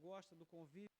gosta do convívio.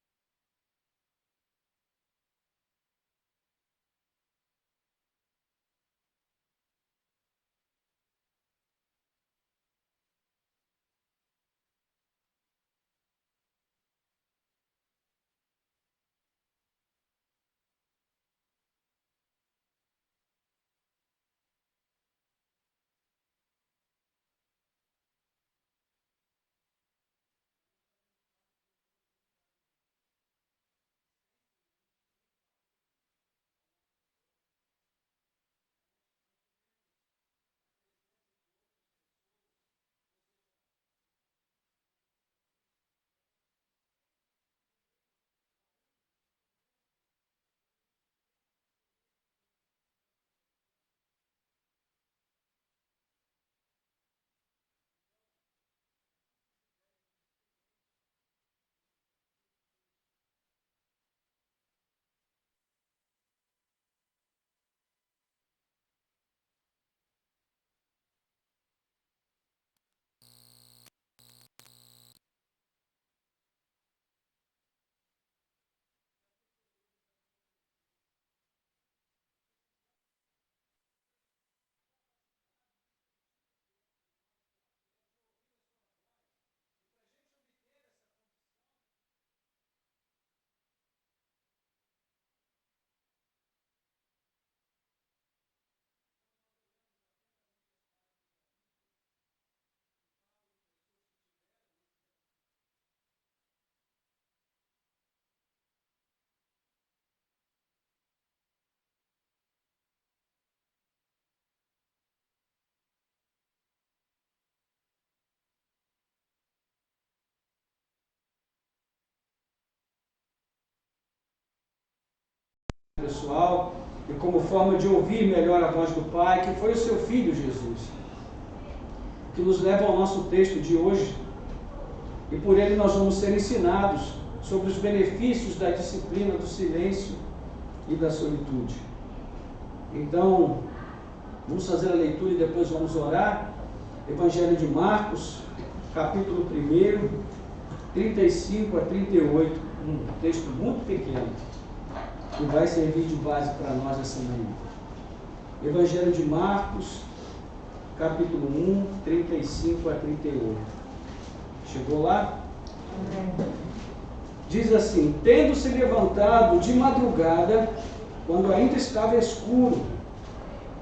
Pessoal, e como forma de ouvir melhor a voz do Pai, que foi o seu Filho Jesus, que nos leva ao nosso texto de hoje, e por ele nós vamos ser ensinados sobre os benefícios da disciplina do silêncio e da solitude. Então, vamos fazer a leitura e depois vamos orar. Evangelho de Marcos, capítulo 1, 35 a 38, um texto muito pequeno, que vai servir de base para nós essa manhã. Evangelho de Marcos, capítulo 1, 35 a 38. Chegou lá? Diz assim: tendo-se levantado de madrugada, quando ainda estava escuro,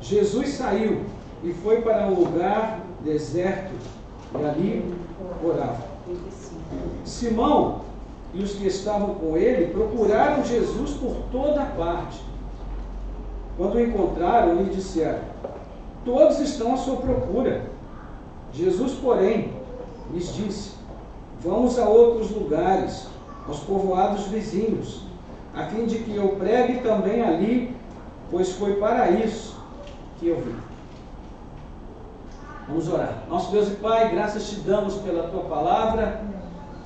Jesus saiu e foi para um lugar deserto, e ali orava. Simão e os que estavam com ele procuraram Jesus por toda parte. Quando o encontraram, lhe disseram: todos estão à sua procura. Jesus, porém, lhes disse: vamos a outros lugares, aos povoados vizinhos, a fim de que eu pregue também ali, pois foi para isso que eu vim. Vamos orar. Nosso Deus e Pai, graças te damos pela tua palavra.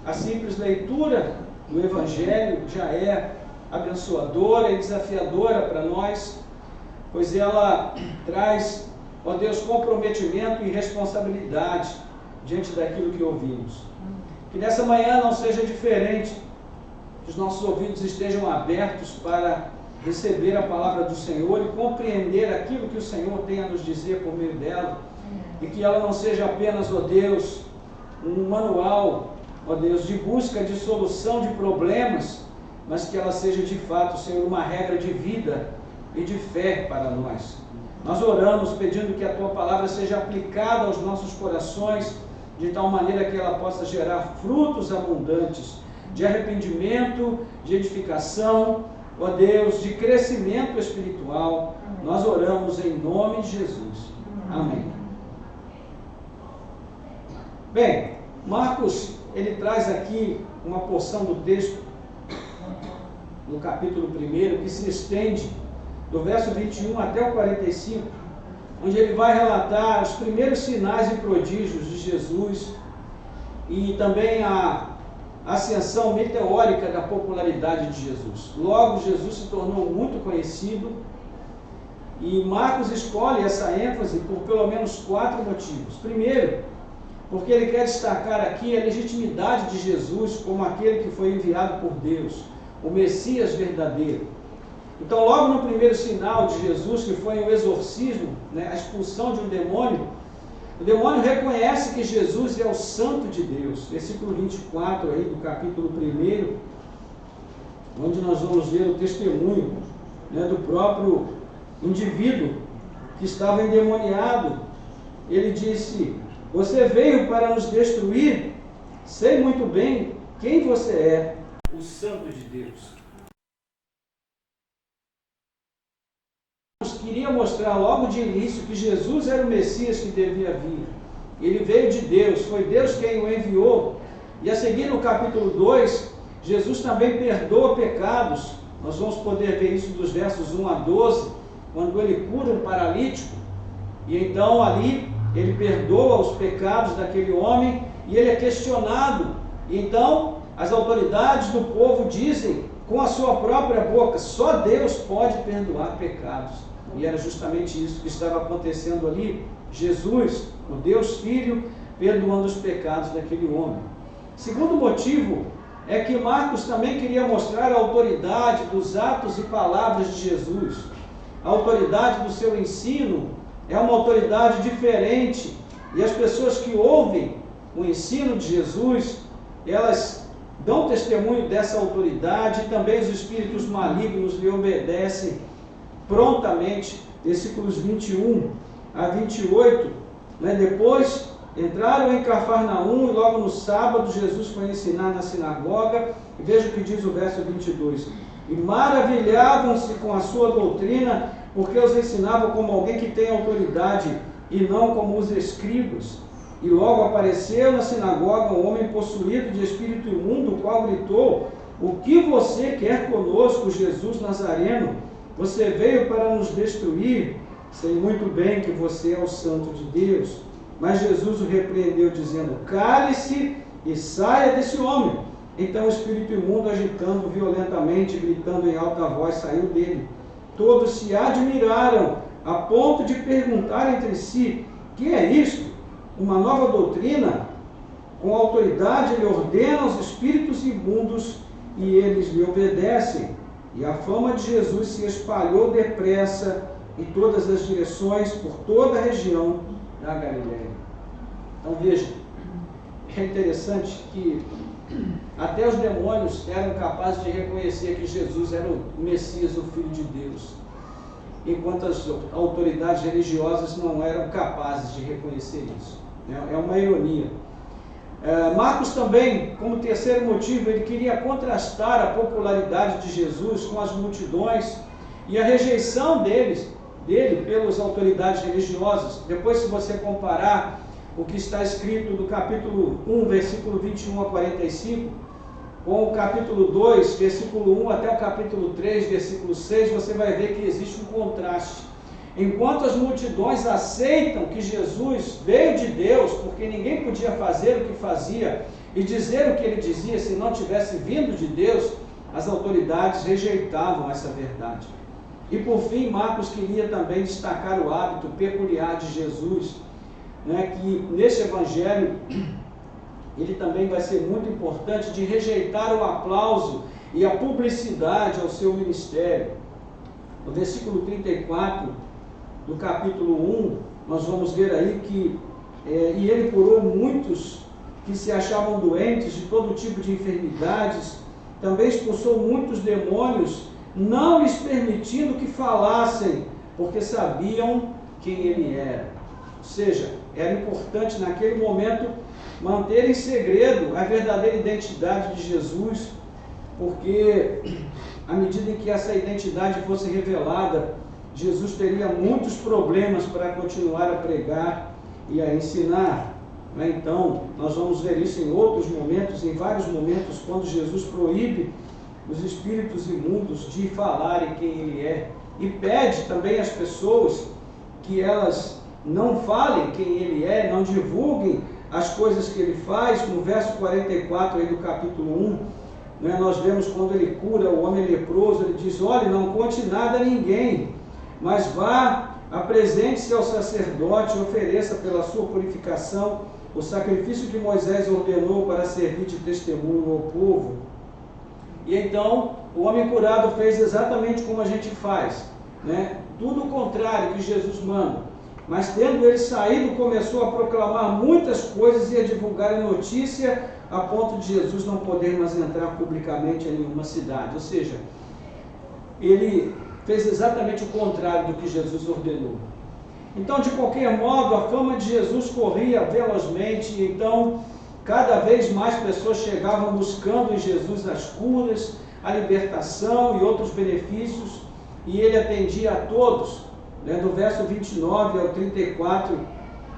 A simples leitura do Evangelho já é abençoadora e desafiadora para nós, pois ela traz, ó Deus, comprometimento e responsabilidade diante daquilo que ouvimos. Que nessa manhã não seja diferente, que os nossos ouvidos estejam abertos para receber a palavra do Senhor e compreender aquilo que o Senhor tem a nos dizer por meio dela, e que ela não seja apenas, ó Deus, um manual, ó Deus, de busca de solução de problemas, mas que ela seja de fato, Senhor, uma regra de vida e de fé para nós. Nós oramos pedindo que a tua palavra seja aplicada aos nossos corações, de tal maneira que ela possa gerar frutos abundantes, de arrependimento, de edificação, ó Deus, de crescimento espiritual. Nós oramos em nome de Jesus. Amém. Bem, Marcos, ele traz aqui uma porção do texto, no capítulo 1, que se estende do verso 21 até o 45, onde ele vai relatar os primeiros sinais e prodígios de Jesus e também a ascensão meteórica da popularidade de Jesus. Logo, Jesus se tornou muito conhecido e Marcos escolhe essa ênfase por pelo menos 4 motivos. Primeiro, porque ele quer destacar aqui a legitimidade de Jesus como aquele que foi enviado por Deus, o Messias verdadeiro. Então, logo no primeiro sinal de Jesus, que foi o exorcismo, né, a expulsão de um demônio, o demônio reconhece que Jesus é o Santo de Deus. Versículo 24 aí do capítulo 1, onde nós vamos ver o testemunho, né, do próprio indivíduo que estava endemoniado. Ele disse: você veio para nos destruir? Sei muito bem quem você é, o Santo de Deus. Queria mostrar logo de início que Jesus era o Messias que devia vir. Ele veio de Deus, foi Deus quem o enviou. E a seguir no capítulo 2, Jesus também perdoa pecados. Nós vamos poder ver isso dos versos 1 a 12, quando ele cura um paralítico. E então ali ele perdoa os pecados daquele homem e ele é questionado. E então as autoridades do povo dizem com a sua própria boca: só Deus pode perdoar pecados. E era justamente isso que estava acontecendo ali. Jesus, o Deus Filho, perdoando os pecados daquele homem. Segundo motivo é que Marcos também queria mostrar a autoridade dos atos e palavras de Jesus. A autoridade do seu ensino é uma autoridade diferente. E as pessoas que ouvem o ensino de Jesus, elas dão testemunho dessa autoridade, e também os espíritos malignos lhe obedecem prontamente. Versículos 21 a 28, né? Depois entraram em Cafarnaum, e logo no sábado Jesus foi ensinar na sinagoga. E veja o que diz o verso 22: e maravilhavam-se com a sua doutrina, porque os ensinava como alguém que tem autoridade, e não como os escribas. E logo apareceu na sinagoga um homem possuído de espírito imundo, o qual gritou: o que você quer conosco, Jesus Nazareno? Você veio para nos destruir? Sei muito bem que você é o Santo de Deus. Mas Jesus o repreendeu, dizendo: cale-se e saia desse homem. Então o espírito imundo, agitando violentamente, gritando em alta voz, saiu dele. Todos se admiraram, a ponto de perguntar entre si: que é isto? Uma nova doutrina? Com autoridade ele ordena aos espíritos imundos, e eles lhe obedecem. E a fama de Jesus se espalhou depressa em todas as direções, por toda a região da Galileia. Então veja, é interessante que até os demônios eram capazes de reconhecer que Jesus era o Messias, o Filho de Deus, enquanto as autoridades religiosas não eram capazes de reconhecer isso. É uma ironia. Marcos também, como terceiro motivo, ele queria contrastar a popularidade de Jesus com as multidões e a rejeição dele pelas autoridades religiosas. Depois, se você comparar o que está escrito no capítulo 1, versículo 21 a 45, com o capítulo 2, versículo 1 até o capítulo 3, versículo 6, você vai ver que existe um contraste. Enquanto as multidões aceitam que Jesus veio de Deus, porque ninguém podia fazer o que fazia e dizer o que ele dizia se não tivesse vindo de Deus, as autoridades rejeitavam essa verdade. E por fim, Marcos queria também destacar o hábito peculiar de Jesus, né, que nesse evangelho ele também vai ser muito importante, de rejeitar o aplauso e a publicidade ao seu ministério. No versículo 34 do capítulo 1, nós vamos ver aí que e ele curou muitos que se achavam doentes de todo tipo de enfermidades, também expulsou muitos demônios, não lhes permitindo que falassem, porque sabiam quem ele era. Ou seja, era importante naquele momento manter em segredo a verdadeira identidade de Jesus, porque à medida em que essa identidade fosse revelada, Jesus teria muitos problemas para continuar a pregar e a ensinar. Então, nós vamos ver isso em outros momentos, em vários momentos, quando Jesus proíbe os espíritos imundos de falarem quem ele é, e pede também às pessoas que elas não falem quem ele é, não divulguem as coisas que ele faz. No verso 44 aí do capítulo 1, nós vemos quando ele cura o homem leproso, ele diz: olhe, não conte nada a ninguém, mas vá, apresente-se ao sacerdote, ofereça pela sua purificação o sacrifício que Moisés ordenou para servir de testemunho ao povo. E então, o homem curado fez exatamente como a gente faz, né? Tudo o contrário que Jesus manda. Mas tendo ele saído, começou a proclamar muitas coisas e a divulgar a notícia, a ponto de Jesus não poder mais entrar publicamente em nenhuma cidade. Ou seja, ele fez exatamente o contrário do que Jesus ordenou. Então, de qualquer modo, a fama de Jesus corria velozmente, e então cada vez mais pessoas chegavam buscando em Jesus as curas, a libertação e outros benefícios, e ele atendia a todos. Do verso 29 ao 34,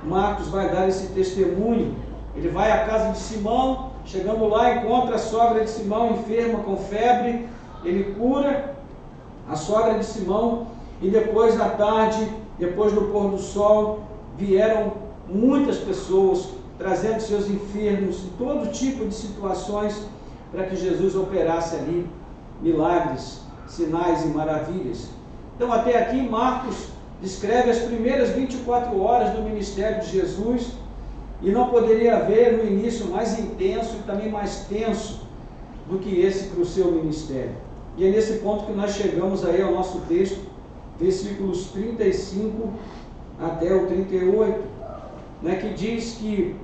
Marcos vai dar esse testemunho. Ele vai à casa de Simão, chegando lá encontra a sogra de Simão enferma com febre, ele cura a sogra de Simão, e depois à tarde, depois do pôr do sol, vieram muitas pessoas trazendo seus enfermos em todo tipo de situações para que Jesus operasse ali milagres, sinais e maravilhas. Então até aqui Marcos descreve as primeiras 24 horas do ministério de Jesus, e não poderia haver no início mais intenso e também mais tenso do que esse para o seu ministério. E é nesse ponto que nós chegamos aí ao nosso texto, versículos 35 até o 38, que diz que,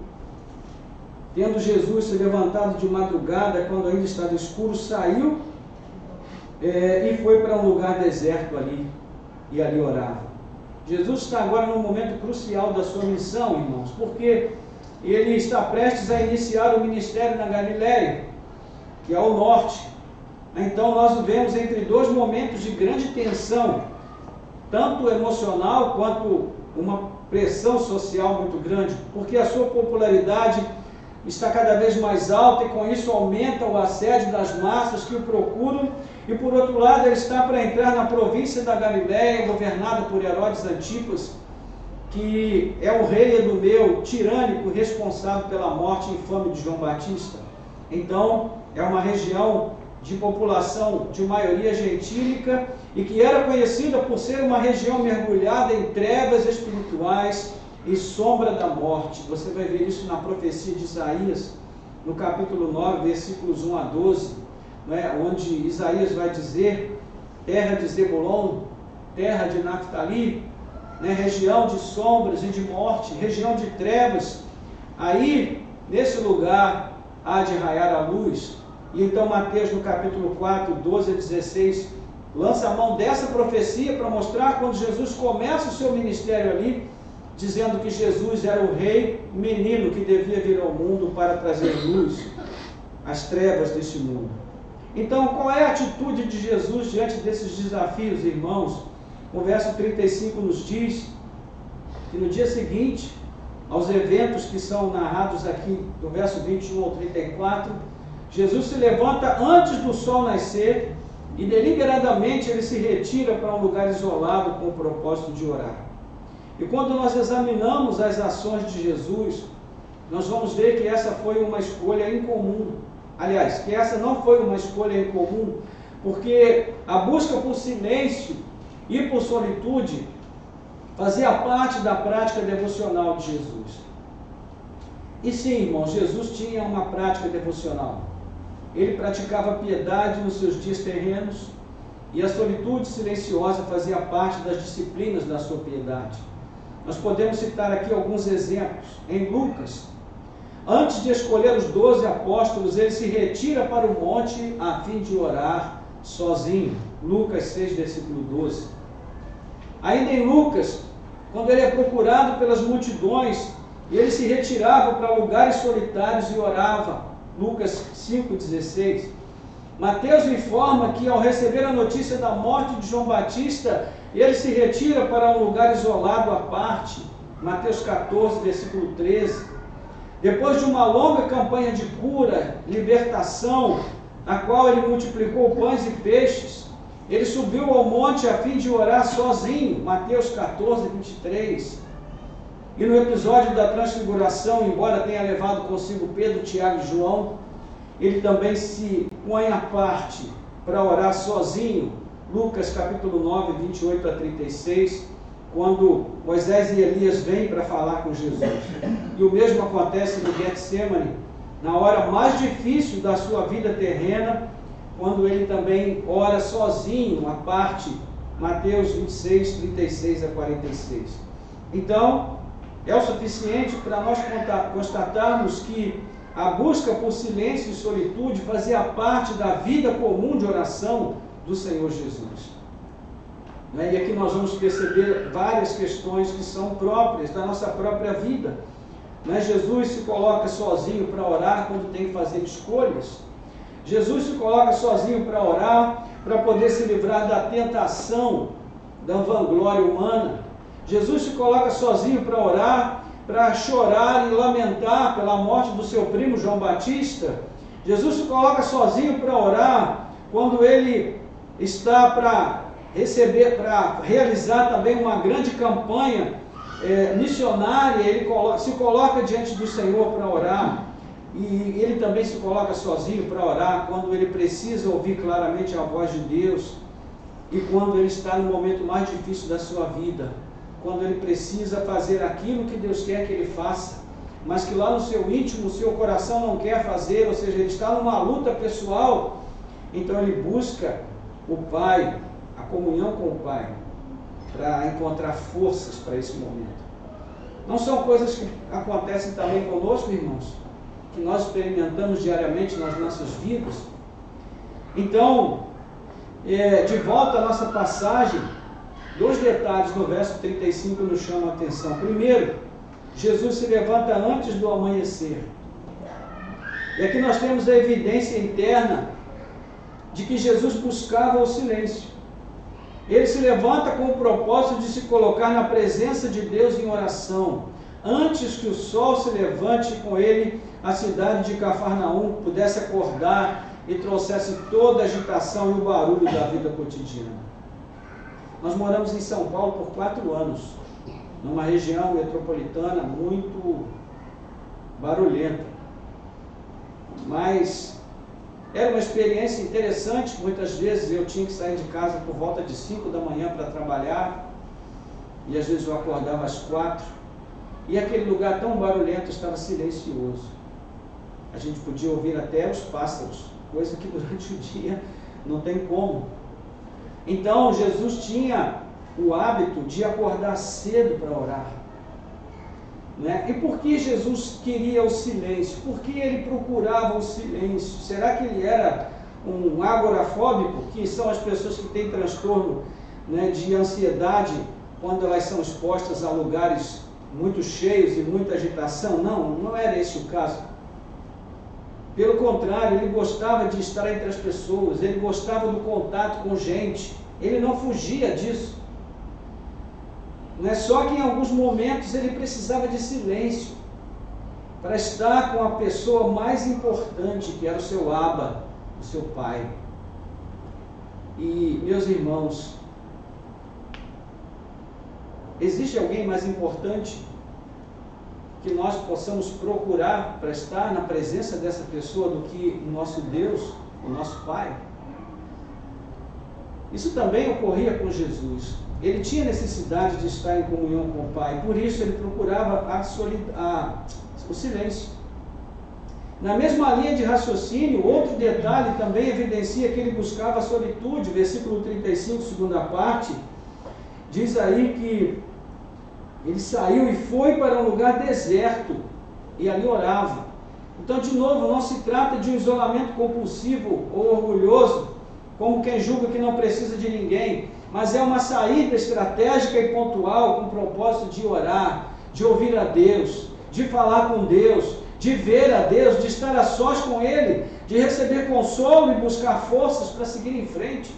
tendo Jesus se levantado de madrugada, quando ainda estava escuro, saiu e foi para um lugar deserto ali, e ali orava. Jesus está agora num momento crucial da sua missão, irmãos, porque ele está prestes a iniciar o ministério na Galileia, que é ao norte. Então nós vivemos entre dois momentos de grande tensão, tanto emocional quanto uma pressão social muito grande, porque a sua popularidade está cada vez mais alta, e com isso aumenta o assédio das massas que o procuram, e por outro lado ele está para entrar na província da Galileia, governada por Herodes Antipas, que é o rei Edumeu, tirânico, responsável pela morte infame de João Batista. Então é uma região de população de maioria gentílica, e que era conhecida por ser uma região mergulhada em trevas espirituais e sombra da morte. Você vai ver isso na profecia de Isaías, no capítulo 9, versículos 1 a 12, onde Isaías vai dizer: terra de Zebulon, terra de Naftali, região de sombras e de morte, região de trevas, aí nesse lugar há de raiar a luz. E então Mateus, no capítulo 4, 12 a 16, lança a mão dessa profecia para mostrar quando Jesus começa o seu ministério ali, dizendo que Jesus era o rei menino que devia vir ao mundo para trazer luz às trevas deste mundo. Então, qual é a atitude de Jesus diante desses desafios, irmãos? O verso 35 nos diz que no dia seguinte, aos eventos que são narrados aqui, do verso 21 ao 34, Jesus se levanta antes do sol nascer e deliberadamente ele se retira para um lugar isolado com o propósito de orar. E quando nós examinamos as ações de Jesus, nós vamos ver que essa foi uma escolha incomum. Aliás, que essa não foi uma escolha incomum, porque a busca por silêncio e por solitude fazia parte da prática devocional de Jesus. E sim, irmãos, Jesus tinha uma prática devocional. Ele praticava piedade nos seus dias terrenos, e a solitude silenciosa fazia parte das disciplinas da sua piedade. Nós podemos citar aqui alguns exemplos. Em Lucas, antes de escolher os 12 apóstolos, ele se retira para o monte a fim de orar sozinho. Lucas 6, versículo 12. Ainda em Lucas, quando ele é procurado pelas multidões, ele se retirava para lugares solitários e orava. Lucas 5,16. Mateus informa que ao receber a notícia da morte de João Batista, ele se retira para um lugar isolado à parte. Mateus 14, versículo 13. Depois de uma longa campanha de cura, libertação, na qual ele multiplicou pães e peixes, ele subiu ao monte a fim de orar sozinho. Mateus 14, 23. E no episódio da transfiguração, embora tenha levado consigo Pedro, Tiago e João, ele também se põe à parte para orar sozinho. Lucas capítulo 9, 28 a 36, quando Moisés e Elias vêm para falar com Jesus. E o mesmo acontece no Getsemane, na hora mais difícil da sua vida terrena, quando ele também ora sozinho, à parte, Mateus 26, 36 a 46. Então, é o suficiente para nós constatarmos que a busca por silêncio e solitude fazia parte da vida comum de oração do Senhor Jesus. E aqui nós vamos perceber várias questões que são próprias da nossa própria vida. Jesus se coloca sozinho para orar quando tem que fazer escolhas. Jesus se coloca sozinho para orar, para poder se livrar da tentação da vanglória humana. Jesus se coloca sozinho para orar, para chorar e lamentar pela morte do seu primo João Batista. Jesus se coloca sozinho para orar quando ele está para realizar também uma grande campanha missionária. Ele se coloca diante do Senhor para orar. E ele também se coloca sozinho para orar quando ele precisa ouvir claramente a voz de Deus e quando ele está no momento mais difícil da sua vida, quando ele precisa fazer aquilo que Deus quer que ele faça, mas que lá no seu íntimo, o seu coração não quer fazer, ou seja, ele está numa luta pessoal. Então ele busca o Pai, a comunhão com o Pai, para encontrar forças para esse momento. Não são coisas que acontecem também conosco, irmãos, que nós experimentamos diariamente nas nossas vidas? Então, de volta à nossa passagem, 2 detalhes no verso 35 nos chamam a atenção. Primeiro, Jesus se levanta antes do amanhecer. E aqui nós temos a evidência interna de que Jesus buscava o silêncio. Ele se levanta com o propósito de se colocar na presença de Deus em oração, antes que o sol se levante com ele, a cidade de Cafarnaum pudesse acordar e trouxesse toda a agitação e o barulho da vida cotidiana. Nós moramos em São Paulo por 4 anos, numa região metropolitana muito barulhenta. Mas era uma experiência interessante. Muitas vezes eu tinha que sair de casa por volta de 5 da manhã para trabalhar, e às vezes eu acordava às 4, e aquele lugar tão barulhento estava silencioso. A gente podia ouvir até os pássaros, coisa que durante o dia não tem como. Então Jesus tinha o hábito de acordar cedo para orar. E por que Jesus queria o silêncio? Por que ele procurava o silêncio? Será que ele era um agorafóbico, que são as pessoas que têm transtorno de ansiedade quando elas são expostas a lugares muito cheios e muita agitação? Não era esse o caso. Pelo contrário, ele gostava de estar entre as pessoas, ele gostava do contato com gente, ele não fugia disso. Só que em alguns momentos ele precisava de silêncio para estar com a pessoa mais importante, que era o seu Abba, o seu Pai. E, meus irmãos, existe alguém mais importante que nós possamos procurar para estar na presença dessa pessoa do que o nosso Deus, o nosso Pai? Isso também ocorria com Jesus. Ele tinha necessidade de estar em comunhão com o Pai, por isso ele procurava o silêncio. Na mesma linha de raciocínio, outro detalhe também evidencia que ele buscava a solitude. Versículo 35, segunda parte, diz aí que ele saiu e foi para um lugar deserto e ali orava. Então, de novo, não se trata de um isolamento compulsivo ou orgulhoso, como quem julga que não precisa de ninguém, mas é uma saída estratégica e pontual com o propósito de orar, de ouvir a Deus, de falar com Deus, de ver a Deus, de estar a sós com Ele, de receber consolo e buscar forças para seguir em frente.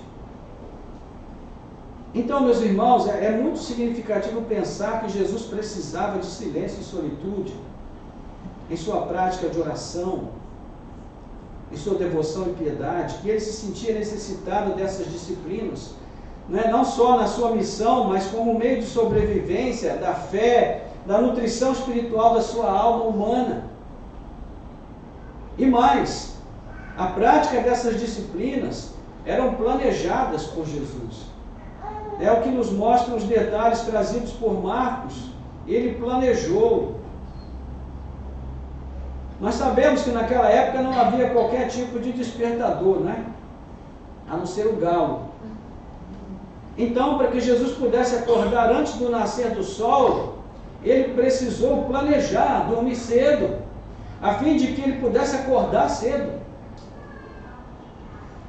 Então, meus irmãos, é muito significativo pensar que Jesus precisava de silêncio e solitude em sua prática de oração, em sua devoção e piedade, que ele se sentia necessitado dessas disciplinas, não só na sua missão, mas como meio de sobrevivência da fé, da nutrição espiritual da sua alma humana. E mais, a prática dessas disciplinas eram planejadas por Jesus. É o que nos mostram os detalhes trazidos por Marcos. Ele planejou. Nós sabemos que naquela época não havia qualquer tipo de despertador, né? A não ser o galo. Então, para que Jesus pudesse acordar antes do nascer do sol, ele precisou planejar, dormir cedo, a fim de que ele pudesse acordar cedo.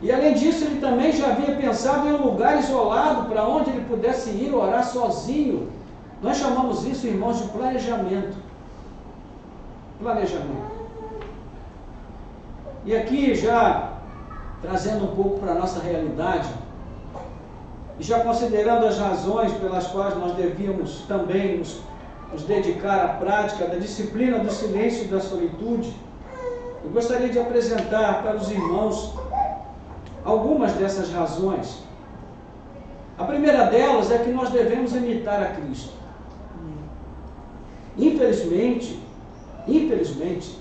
E além disso, ele também já havia pensado em um lugar isolado para onde ele pudesse ir orar sozinho. Nós chamamos isso, irmãos, de planejamento. Planejamento. E aqui, já trazendo um pouco para a nossa realidade, e já considerando as razões pelas quais nós devíamos também nos dedicar à prática da disciplina do silêncio e da solitude, eu gostaria de apresentar para os irmãos algumas dessas razões. A primeira delas é que nós devemos imitar a Cristo. Infelizmente,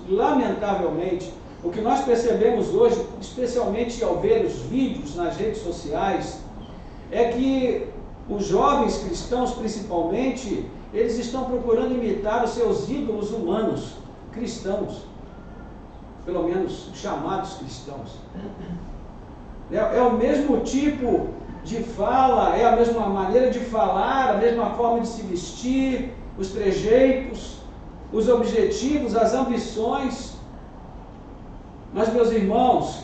lamentavelmente, o que nós percebemos hoje, especialmente ao ver os vídeos nas redes sociais, é que os jovens cristãos, principalmente, eles estão procurando imitar os seus ídolos humanos, cristãos, pelo menos chamados cristãos. É o mesmo tipo de fala, é a mesma maneira de falar, a mesma forma de se vestir, os trejeitos, os objetivos, as ambições. Mas, meus irmãos,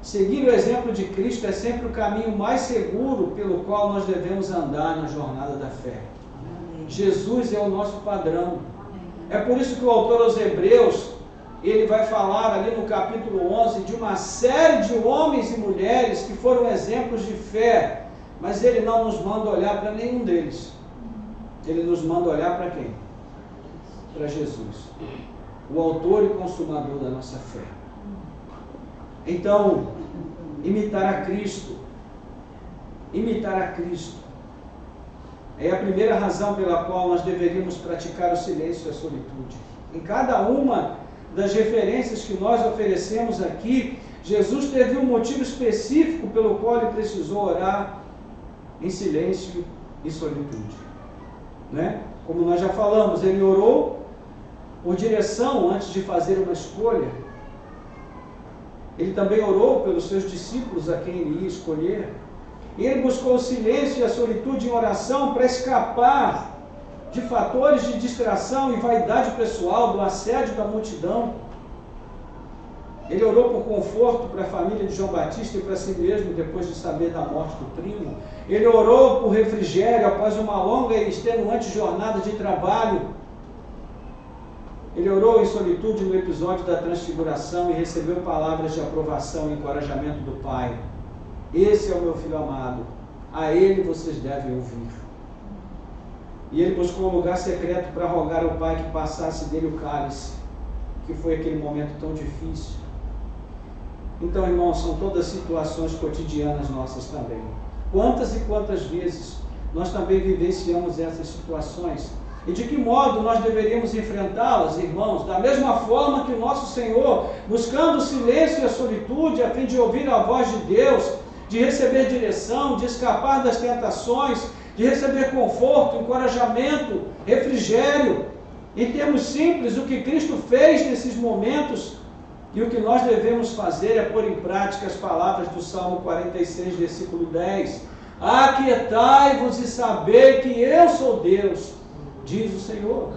seguir o exemplo de Cristo é sempre o caminho mais seguro pelo qual nós devemos andar na jornada da fé. Amém. Jesus é o nosso padrão. Amém. É por isso que o autor aos Hebreus, ele vai falar ali no capítulo 11 de uma série de homens e mulheres que foram exemplos de fé, mas ele não nos manda olhar para nenhum deles. Ele nos manda olhar para quem? Para Jesus, o autor e consumador da nossa fé. Então, imitar a Cristo é a primeira razão pela qual nós deveríamos praticar o silêncio e a solitude. Em cada uma das referências que nós oferecemos aqui, Jesus teve um motivo específico pelo qual ele precisou orar em silêncio e solitude, né? Como nós já falamos, ele orou por direção antes de fazer uma escolha. Ele também orou pelos seus discípulos a quem ele ia escolher. E ele buscou o silêncio e a solitude em oração para escapar de fatores de distração e vaidade pessoal, do assédio da multidão. Ele orou por conforto para a família de João Batista e para si mesmo, depois de saber da morte do primo. Ele orou por refrigério após uma longa e extenuante jornada de trabalho. Ele orou em solitude no episódio da transfiguração e recebeu palavras de aprovação e encorajamento do Pai. Esse é o meu filho amado, a ele vocês devem ouvir. E ele buscou um lugar secreto para rogar ao Pai que passasse dele o cálice, que foi aquele momento tão difícil. Então, irmãos, são todas situações cotidianas nossas também. Quantas e quantas vezes nós também vivenciamos essas situações? E de que modo nós deveríamos enfrentá-las, irmãos? Da mesma forma que o nosso Senhor, buscando o silêncio e a solitude, a fim de ouvir a voz de Deus, de receber direção, de escapar das tentações, de receber conforto, encorajamento, refrigério. Em termos simples, o que Cristo fez nesses momentos e o que nós devemos fazer é pôr em prática as palavras do Salmo 46, versículo 10. Aquietai-vos e sabei que eu sou Deus, diz o Senhor.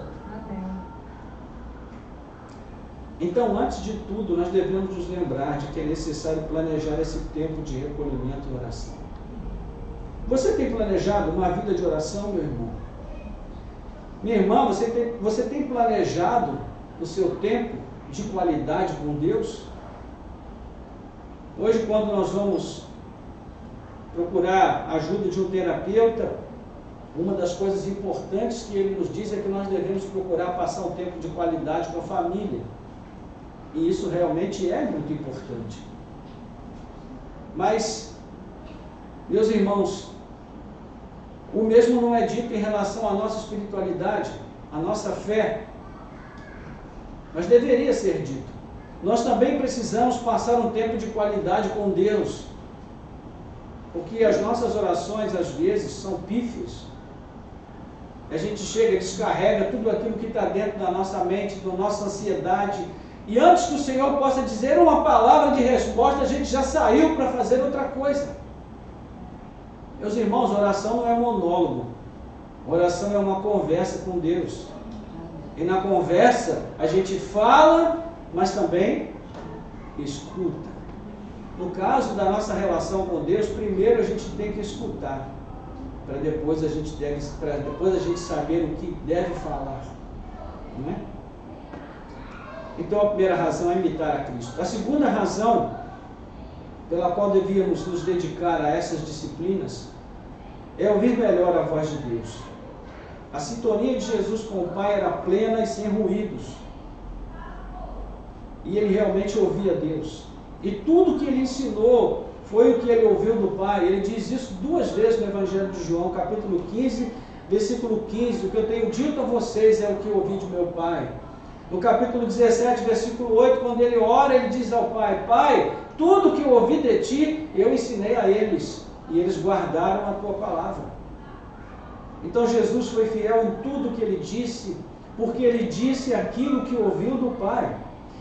Então, antes de tudo, nós devemos nos lembrar de que é necessário planejar esse tempo de recolhimento e oração. Você tem planejado uma vida de oração, meu irmão? Minha irmã, você tem planejado o seu tempo de qualidade com Deus? Hoje, quando nós vamos procurar a ajuda de um terapeuta, uma das coisas importantes que ele nos diz é que nós devemos procurar passar um tempo de qualidade com a família. E isso realmente é muito importante. Mas, meus irmãos, o mesmo não é dito em relação à nossa espiritualidade, à nossa fé. Mas deveria ser dito. Nós também precisamos passar um tempo de qualidade com Deus. porque as nossas orações às vezes são pífias. A gente chega e descarrega tudo aquilo que está dentro da nossa mente, da nossa ansiedade, e antes que o Senhor possa dizer uma palavra de resposta, a gente já saiu para fazer outra coisa. Meus irmãos, oração não é monólogo. Oração é uma conversa com Deus. E na conversa a gente fala, mas também escuta. No caso da nossa relação com Deus, primeiro a gente tem que escutar, para depois a gente saber o que deve falar, não é? Então a primeira razão é imitar a Cristo. A segunda razão pela qual devíamos nos dedicar a essas disciplinas é ouvir melhor a voz de Deus. A sintonia de Jesus com o Pai era plena e sem ruídos. E ele realmente ouvia Deus. E tudo que ele ensinou foi o que ele ouviu do Pai. Ele diz isso 2 vezes no Evangelho de João, capítulo 15, versículo 15. O que eu tenho dito a vocês é o que eu ouvi de meu Pai. No capítulo 17, versículo 8, quando ele ora, ele diz ao Pai: Pai, tudo que eu ouvi de ti, eu ensinei a eles, e eles guardaram a tua palavra. Então Jesus foi fiel em tudo que ele disse, porque ele disse aquilo que ouviu do Pai.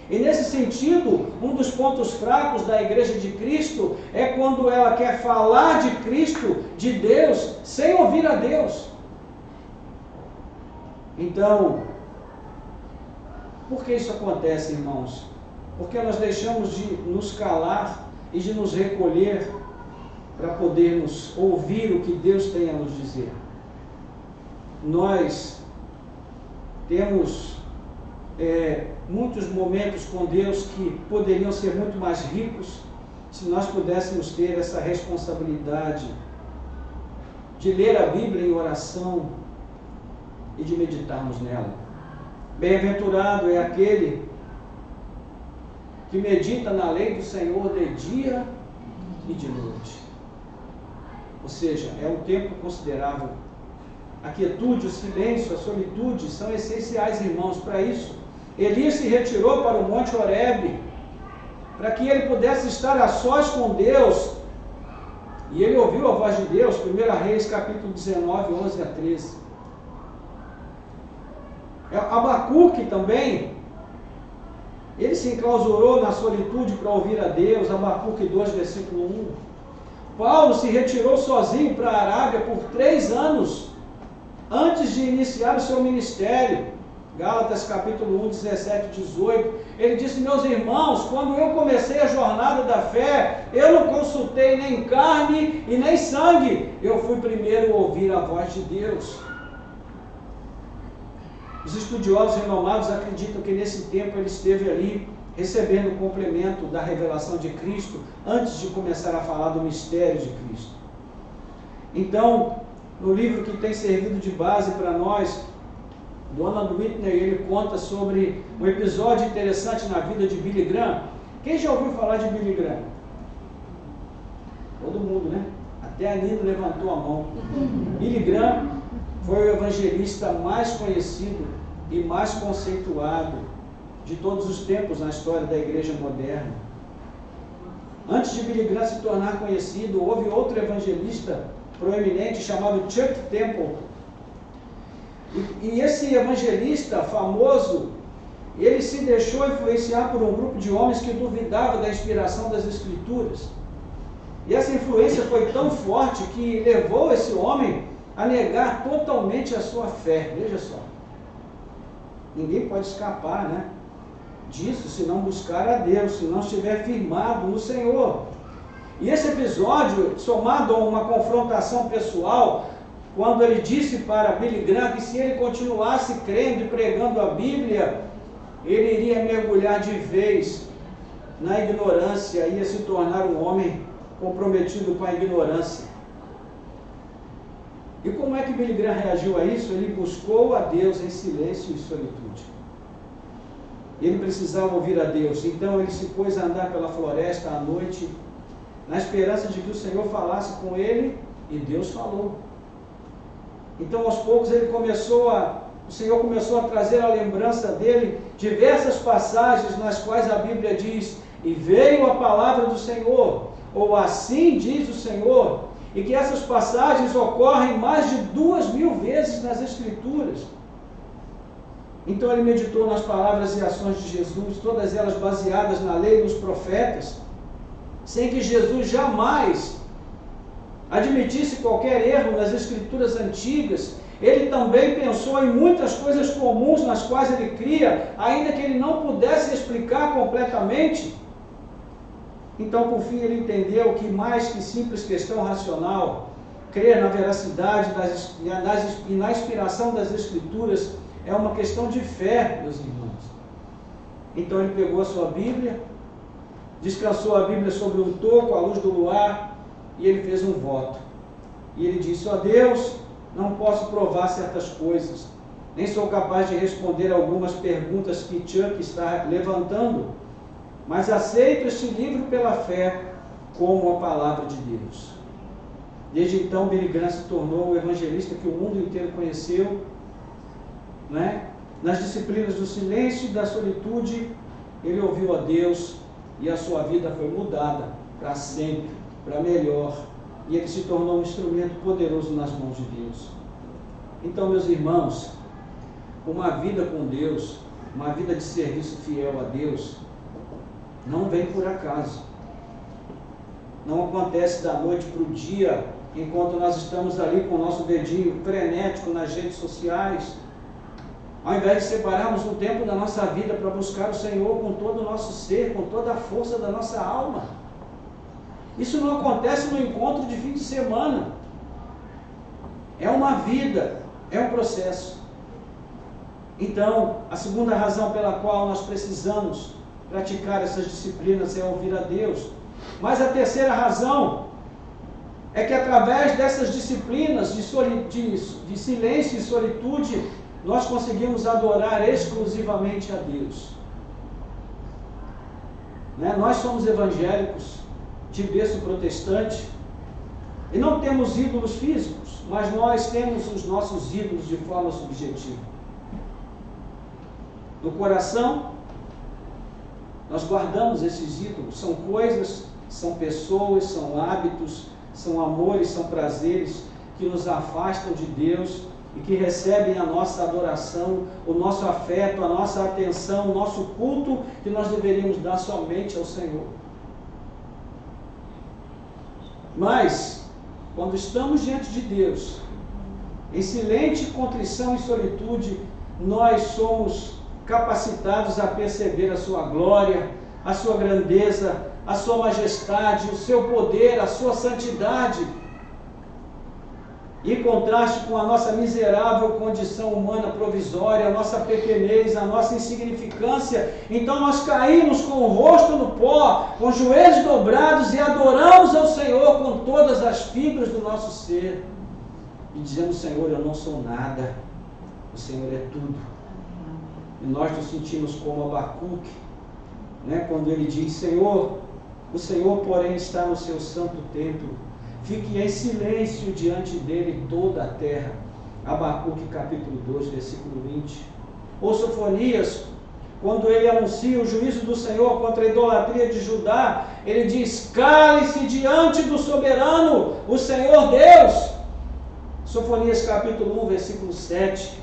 E nesse sentido, um dos pontos fracos da Igreja de Cristo é quando ela quer falar de Cristo, de Deus, sem ouvir a Deus. Então, por que isso acontece, irmãos? Porque nós deixamos de nos calar e de nos recolher para podermos ouvir o que Deus tem a nos dizer. Nós temos muitos momentos com Deus que poderiam ser muito mais ricos se nós pudéssemos ter essa responsabilidade de ler a Bíblia em oração e de meditarmos nela. Bem-aventurado é aquele que medita na lei do Senhor de dia e de noite. Ou seja, é um tempo considerável. A quietude, o silêncio, a solitude são essenciais, irmãos, para isso. Elias se retirou para o Monte Horebe, para que ele pudesse estar a sós com Deus, e ele ouviu a voz de Deus, 1 Reis, capítulo 19, 11 a 13. Abacuque também, ele se enclausurou na solitude para ouvir a Deus, Abacuque 2, versículo 1. Paulo se retirou sozinho para a Arábia por 3 anos, antes de iniciar o seu ministério, Gálatas capítulo 1, 17 e 18, ele disse: meus irmãos, quando eu comecei a jornada da fé, eu não consultei nem carne e nem sangue, eu fui primeiro ouvir a voz de Deus. Os estudiosos renomados acreditam que nesse tempo ele esteve ali, recebendo o complemento da revelação de Cristo, antes de começar a falar do mistério de Cristo. Então, no livro que tem servido de base para nós, Donald Whitney, ele conta sobre um episódio interessante na vida de Billy Graham. Quem já ouviu falar de Billy Graham? Todo mundo, né? Até a Nina levantou a mão. Billy Graham foi o evangelista mais conhecido e mais conceituado de todos os tempos na história da igreja moderna. Antes de Billy Graham se tornar conhecido, houve outro evangelista proeminente chamado Chuck Temple. E esse evangelista famoso, ele se deixou influenciar por um grupo de homens que duvidava da inspiração das Escrituras. E essa influência foi tão forte que levou esse homem a negar totalmente a sua fé. Veja só. Ninguém pode escapar, né, disso se não buscar a Deus, se não estiver firmado no Senhor. E esse episódio, somado a uma confrontação pessoal, quando ele disse para Billy Graham que se ele continuasse crendo e pregando a Bíblia, ele iria mergulhar de vez na ignorância, ia se tornar um homem comprometido com a ignorância. E como é que Billy Graham reagiu a isso? Ele buscou a Deus em silêncio e solitude. Ele precisava ouvir a Deus, então ele se pôs a andar pela floresta à noite, na esperança de que o Senhor falasse com ele, e Deus falou. Então, aos poucos, o Senhor começou a trazer à lembrança dele diversas passagens nas quais a Bíblia diz: e veio a palavra do Senhor. ou assim diz o Senhor, e que essas passagens ocorrem mais de 2000 vezes nas Escrituras. Então ele meditou nas palavras e ações de Jesus, todas elas baseadas na lei e nos profetas, sem que Jesus jamais admitisse qualquer erro nas Escrituras antigas. Ele também pensou em muitas coisas comuns nas quais ele cria, ainda que ele não pudesse explicar completamente. Então, por fim, ele entendeu que mais que simples questão racional, crer na veracidade e na inspiração das Escrituras é uma questão de fé, meus irmãos. Então ele pegou a sua Bíblia, descansou a Bíblia sobre um toco à luz do luar, e ele fez um voto. E ele disse: ó Deus, não posso provar certas coisas, nem sou capaz de responder algumas perguntas que Chuck está levantando, mas aceito este livro pela fé como a palavra de Deus. Desde então, Billy Graham se tornou o evangelista que o mundo inteiro conheceu, nas disciplinas do silêncio e da solitude. Ele ouviu a Deus e a sua vida foi mudada para sempre, para melhor, e ele se tornou um instrumento poderoso nas mãos de Deus. Então, meus irmãos, uma vida com Deus, uma vida de serviço fiel a Deus, não vem por acaso. Não acontece da noite para o dia, enquanto nós estamos ali com o nosso dedinho frenético nas redes sociais, ao invés de separarmos um tempo da nossa vida para buscar o Senhor com todo o nosso ser, com toda a força da nossa alma. Isso não acontece no encontro de fim de semana. É uma vida, é um processo. Então, a segunda razão pela qual nós precisamos praticar essas disciplinas é ouvir a Deus. Mas a terceira razão é que através dessas disciplinas de silêncio e solitude, nós conseguimos adorar exclusivamente a Deus. Nós somos evangélicos de berço protestante e não temos ídolos físicos, mas nós temos os nossos ídolos de forma subjetiva. No coração, nós guardamos esses ídolos. São coisas, são pessoas, são hábitos, são amores, são prazeres que nos afastam de Deus e que recebem a nossa adoração, o nosso afeto, a nossa atenção, o nosso culto que nós deveríamos dar somente ao Senhor. Mas, quando estamos diante de Deus, em silente contrição e solitude, nós somos capacitados a perceber a sua glória, a sua grandeza, a sua majestade, o seu poder, a sua santidade. Em contraste com a nossa miserável condição humana provisória, a nossa pequenez, a nossa insignificância, então nós caímos com o rosto no pó, com os joelhos dobrados e adoramos ao Senhor com todas as fibras do nosso ser. E dizemos: Senhor, eu não sou nada, o Senhor é tudo. E nós nos sentimos como Abacuque, quando ele diz: Senhor, o Senhor, porém, está no seu santo templo. Fique em silêncio diante dele toda a terra. Abacuque capítulo 2, versículo 20. Ou Sofonias, quando ele anuncia o juízo do Senhor contra a idolatria de Judá, ele diz: cale-se diante do soberano, o Senhor Deus. Sofonias capítulo 1, versículo 7.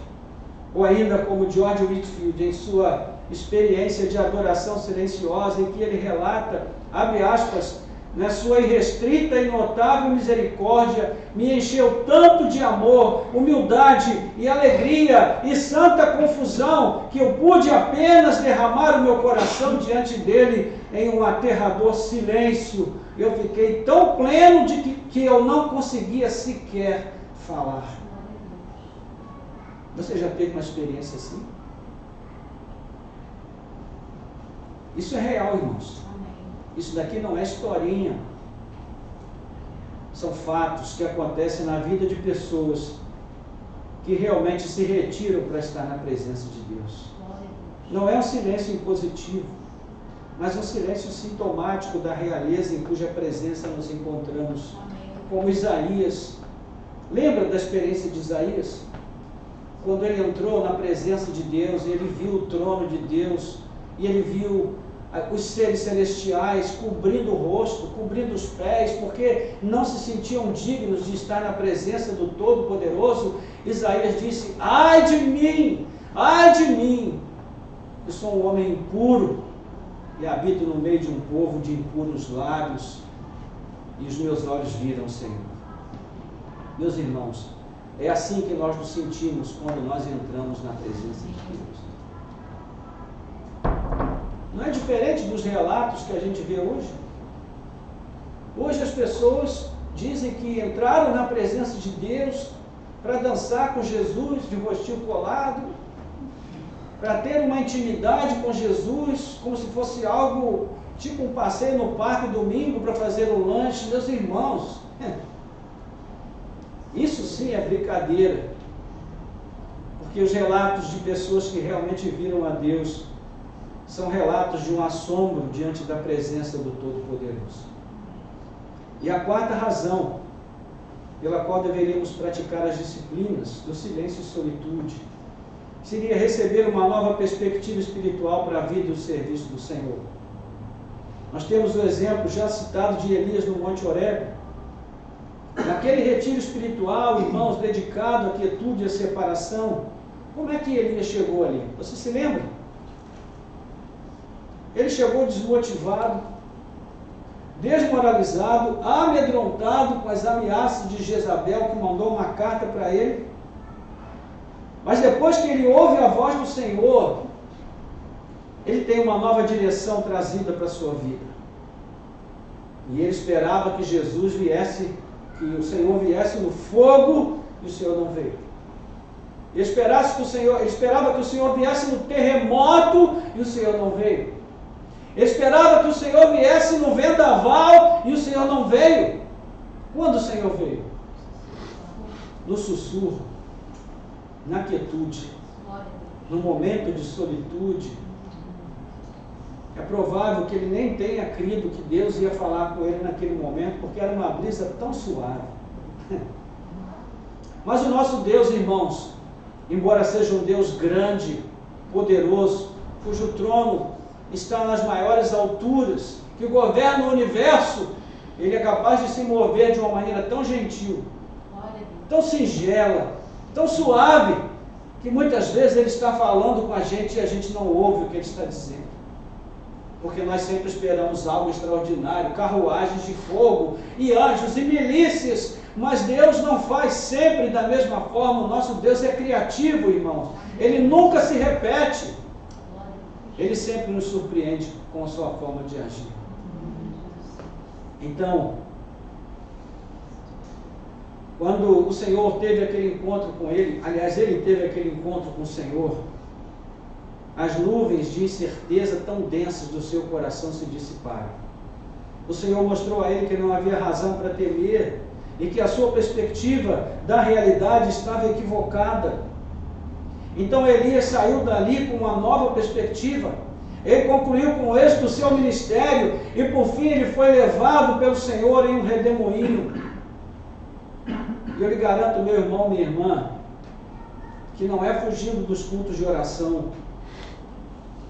Ou ainda como George Whitefield, em sua experiência de adoração silenciosa, em que ele relata, abre aspas, na sua irrestrita e notável misericórdia, me encheu tanto de amor, humildade e alegria e santa confusão, que eu pude apenas derramar o meu coração diante dele em um aterrador silêncio. Eu fiquei tão pleno de que eu não conseguia sequer falar. Você já teve uma experiência assim? Isso é real, irmãos. Isso daqui não é historinha. São fatos que acontecem na vida de pessoas que realmente se retiram para estar na presença de Deus. Não é um silêncio impositivo, mas um silêncio sintomático da realeza em cuja presença nos encontramos. Como Isaías. Lembra da experiência de Isaías? Quando ele entrou na presença de Deus, ele viu o trono de Deus, e ele viu os seres celestiais, cobrindo o rosto, cobrindo os pés, porque não se sentiam dignos de estar na presença do Todo-Poderoso. Isaías disse: ai de mim, eu sou um homem impuro e habito no meio de um povo de impuros lábios, e os meus olhos viram o Senhor. Meus irmãos, é assim que nós nos sentimos quando nós entramos na presença de Deus. Não é diferente dos relatos que a gente vê hoje. Hoje as pessoas dizem que entraram na presença de Deus para dançar com Jesus de rostinho colado, para ter uma intimidade com Jesus, como se fosse algo tipo um passeio no parque domingo para fazer um lanche. Meus irmãos, isso sim é brincadeira, porque os relatos de pessoas que realmente viram a Deus são relatos de um assombro diante da presença do Todo-Poderoso. E a quarta razão pela qual deveríamos praticar as disciplinas do silêncio e solitude seria receber uma nova perspectiva espiritual para a vida e o serviço do Senhor. Nós temos o exemplo já citado de Elias no Monte Horebe. Naquele retiro espiritual, irmãos, dedicado à quietude e à separação, como é que Elias chegou ali? Você se lembra? Ele chegou desmotivado, desmoralizado, amedrontado com as ameaças de Jezabel, que mandou uma carta para ele. Mas depois que ele ouve a voz do Senhor, ele tem uma nova direção trazida para a sua vida. E ele esperava que Jesus viesse, que o Senhor viesse no fogo, e o Senhor não veio. Ele esperava que o Senhor viesse no terremoto, e o Senhor não veio. Ele esperava que o Senhor viesse no vendaval, e o Senhor não veio. Quando o Senhor veio? No sussurro, na quietude, no momento de solitude. É provável que ele nem tenha crido que Deus ia falar com ele naquele momento, porque era uma brisa tão suave. Mas o nosso Deus, irmãos, embora seja um Deus grande, poderoso, cujo trono está nas maiores alturas, que governa o universo, ele é capaz de se mover de uma maneira tão gentil, tão singela, tão suave, que muitas vezes ele está falando com a gente e a gente não ouve o que ele está dizendo. Porque nós sempre esperamos algo extraordinário, carruagens de fogo e anjos e milícias, mas Deus não faz sempre da mesma forma. O nosso Deus é criativo, irmãos. Ele nunca se repete. Ele sempre nos surpreende com a sua forma de agir. Então, quando o Senhor teve aquele encontro com ele, aliás, ele teve aquele encontro com o Senhor, as nuvens de incerteza tão densas do seu coração se dissiparam. O Senhor mostrou a ele que não havia razão para temer e que a sua perspectiva da realidade estava equivocada. Então Elias saiu dali com uma nova perspectiva. Ele concluiu com êxito o seu ministério e por fim ele foi levado pelo Senhor em um redemoinho. E eu lhe garanto, meu irmão, minha irmã, que não é fugindo dos cultos de oração,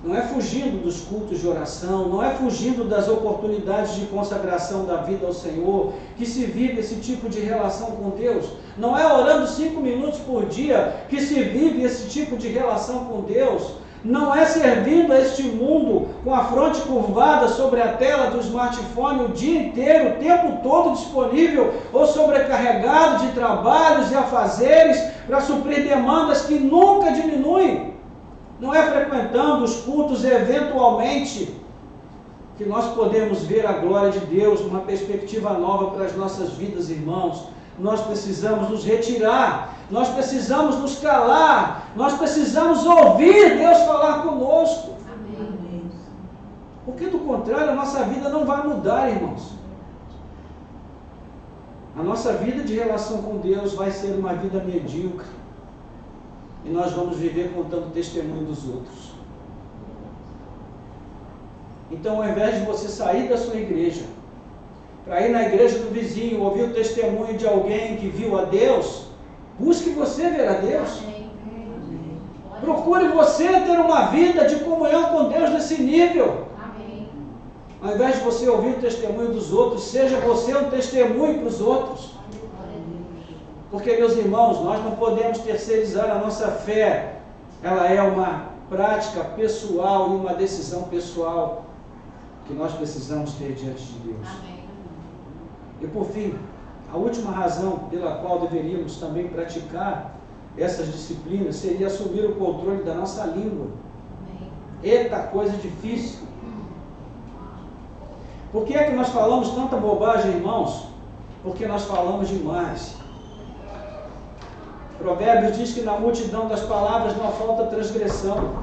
não é fugindo dos cultos de oração, não é fugindo das oportunidades de consagração da vida ao Senhor, que se vive esse tipo de relação com Deus. Não é orando 5 minutos por dia que se vive esse tipo de relação com Deus. Não é servindo a este mundo com a fronte curvada sobre a tela do smartphone o dia inteiro, o tempo todo disponível, ou sobrecarregado de trabalhos e afazeres para suprir demandas que nunca diminuem. Não é frequentando os cultos eventualmente que nós podemos ver a glória de Deus numa perspectiva nova para as nossas vidas, irmãos. Nós precisamos nos retirar, nós precisamos nos calar, nós precisamos ouvir Deus falar conosco. Amém. Porque do contrário a nossa vida não vai mudar, irmãos. A nossa vida de relação com Deus vai ser uma vida medíocre. E nós vamos viver contando testemunho dos outros. Então, ao invés de você sair da sua igreja, para ir na igreja do vizinho, ouvir o testemunho de alguém que viu a Deus, busque você ver a Deus. Procure você ter uma vida de comunhão com Deus nesse nível. Ao invés de você ouvir o testemunho dos outros, seja você um testemunho para os outros. Porque, meus irmãos, nós não podemos terceirizar a nossa fé. Ela é uma prática pessoal e uma decisão pessoal que nós precisamos ter diante de Deus. Amém. E por fim, a última razão pela qual deveríamos também praticar essas disciplinas seria assumir o controle da nossa língua. Amém. Eita, coisa difícil. Por que é que nós falamos tanta bobagem, irmãos? Porque nós falamos demais. Provérbios diz que na multidão das palavras não falta transgressão.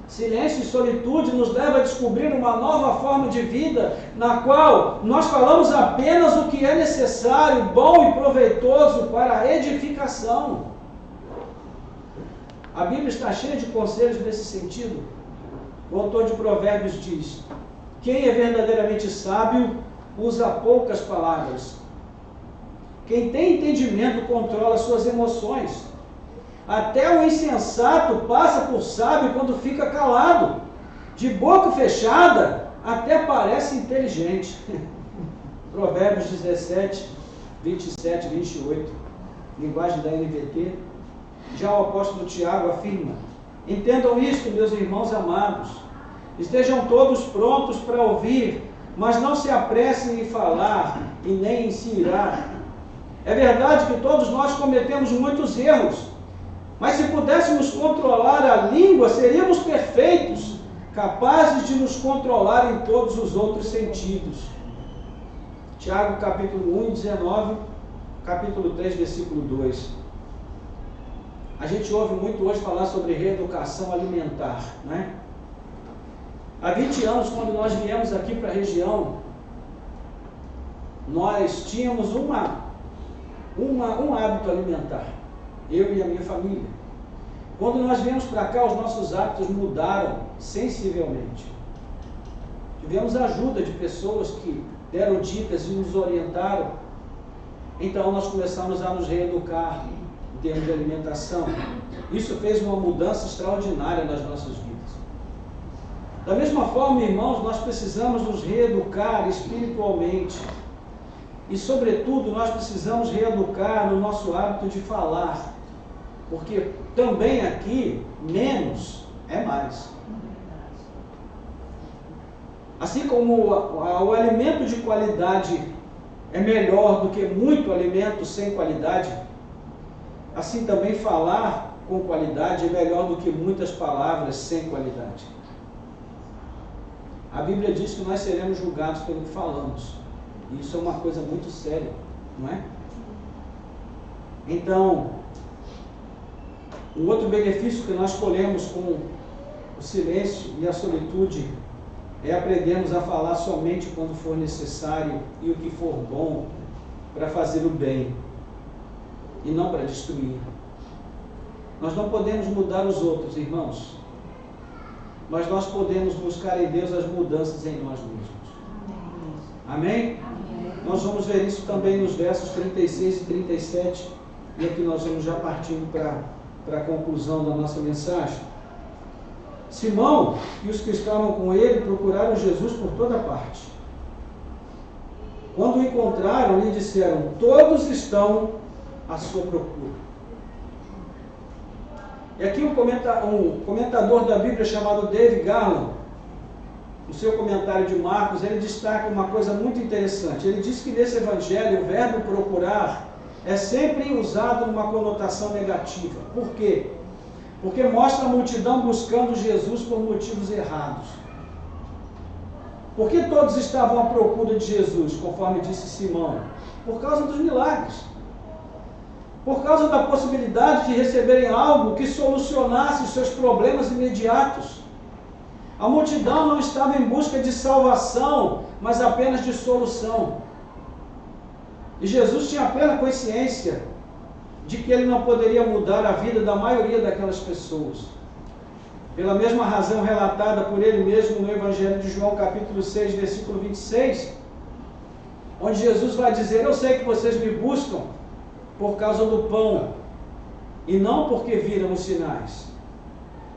Silêncio e solitude nos leva a descobrir uma nova forma de vida, na qual nós falamos apenas o que é necessário, bom e proveitoso para a edificação. A Bíblia está cheia de conselhos nesse sentido. O autor de Provérbios diz: quem é verdadeiramente sábio usa poucas palavras. Quem tem entendimento controla suas emoções. Até o insensato passa por sábio quando fica calado. De boca fechada, até parece inteligente. Provérbios 17, 27 e 28, linguagem da NVT. Já o apóstolo Tiago afirma: entendam isto, meus irmãos amados. Estejam todos prontos para ouvir, mas não se apressem em falar e nem em se irar. É verdade que todos nós cometemos muitos erros, mas se pudéssemos controlar a língua, seríamos perfeitos, capazes de nos controlar em todos os outros sentidos. Tiago capítulo 1, 19, capítulo 3, versículo 2. A gente ouve muito hoje falar sobre reeducação alimentar, né? Há 20 anos, quando nós viemos aqui para a região, nós tínhamos um hábito alimentar, eu e a minha família. Quando nós viemos para cá, os nossos hábitos mudaram sensivelmente. Tivemos ajuda de pessoas que deram dicas e nos orientaram. Então nós começamos a nos reeducar em termos de alimentação. Isso fez uma mudança extraordinária nas nossas vidas. Da mesma forma, irmãos, nós precisamos nos reeducar espiritualmente. E, sobretudo, nós precisamos reeducar no nosso hábito de falar. Porque também aqui, menos é mais. Assim como o alimento de qualidade é melhor do que muito alimento sem qualidade, assim também falar com qualidade é melhor do que muitas palavras sem qualidade. A Bíblia diz que nós seremos julgados pelo que falamos. E isso é uma coisa muito séria, não é? Então, um outro benefício que nós colhemos com o silêncio e a solitude é aprendermos a falar somente quando for necessário e o que for bom para fazer o bem e não para destruir. Nós não podemos mudar os outros, irmãos, mas nós podemos buscar em Deus as mudanças em nós mesmos. Amém? Nós vamos ver isso também nos versos 36 e 37, e aqui nós vamos já partindo para a conclusão da nossa mensagem. Simão e os que estavam com ele procuraram Jesus por toda parte. Quando o encontraram, lhe disseram: todos estão à sua procura. E aqui um comentador da Bíblia chamado David Garland, no seu comentário de Marcos, ele destaca uma coisa muito interessante. Ele diz que nesse evangelho o verbo procurar é sempre usado numa conotação negativa. Por quê? Porque mostra a multidão buscando Jesus por motivos errados. Por que todos estavam à procura de Jesus, conforme disse Simão? Por causa dos milagres. Por causa da possibilidade de receberem algo que solucionasse os seus problemas imediatos. A multidão não estava em busca de salvação, mas apenas de solução. E Jesus tinha plena consciência de que ele não poderia mudar a vida da maioria daquelas pessoas. Pela mesma razão relatada por ele mesmo no Evangelho de João, capítulo 6, versículo 26, onde Jesus vai dizer: eu sei que vocês me buscam por causa do pão, e não porque viram os sinais.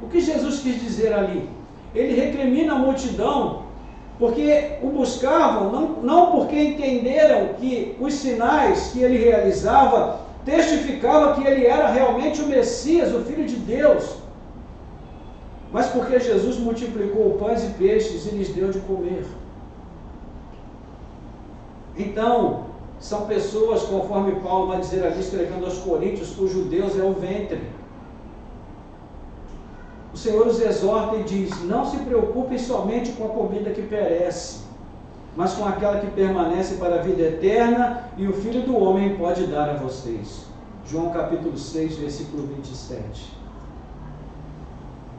O que Jesus quis dizer ali? Ele recrimina a multidão porque o buscavam não porque entenderam que os sinais que ele realizava testificavam que ele era realmente o Messias, o Filho de Deus, mas porque Jesus multiplicou pães e peixes e lhes deu de comer. Então, são pessoas, conforme Paulo vai dizer ali, escrevendo aos Coríntios, cujo Deus é o ventre. O Senhor os exorta e diz: não se preocupem somente com a comida que perece, mas com aquela que permanece para a vida eterna, e o Filho do Homem pode dar a vocês. João capítulo 6, versículo 27.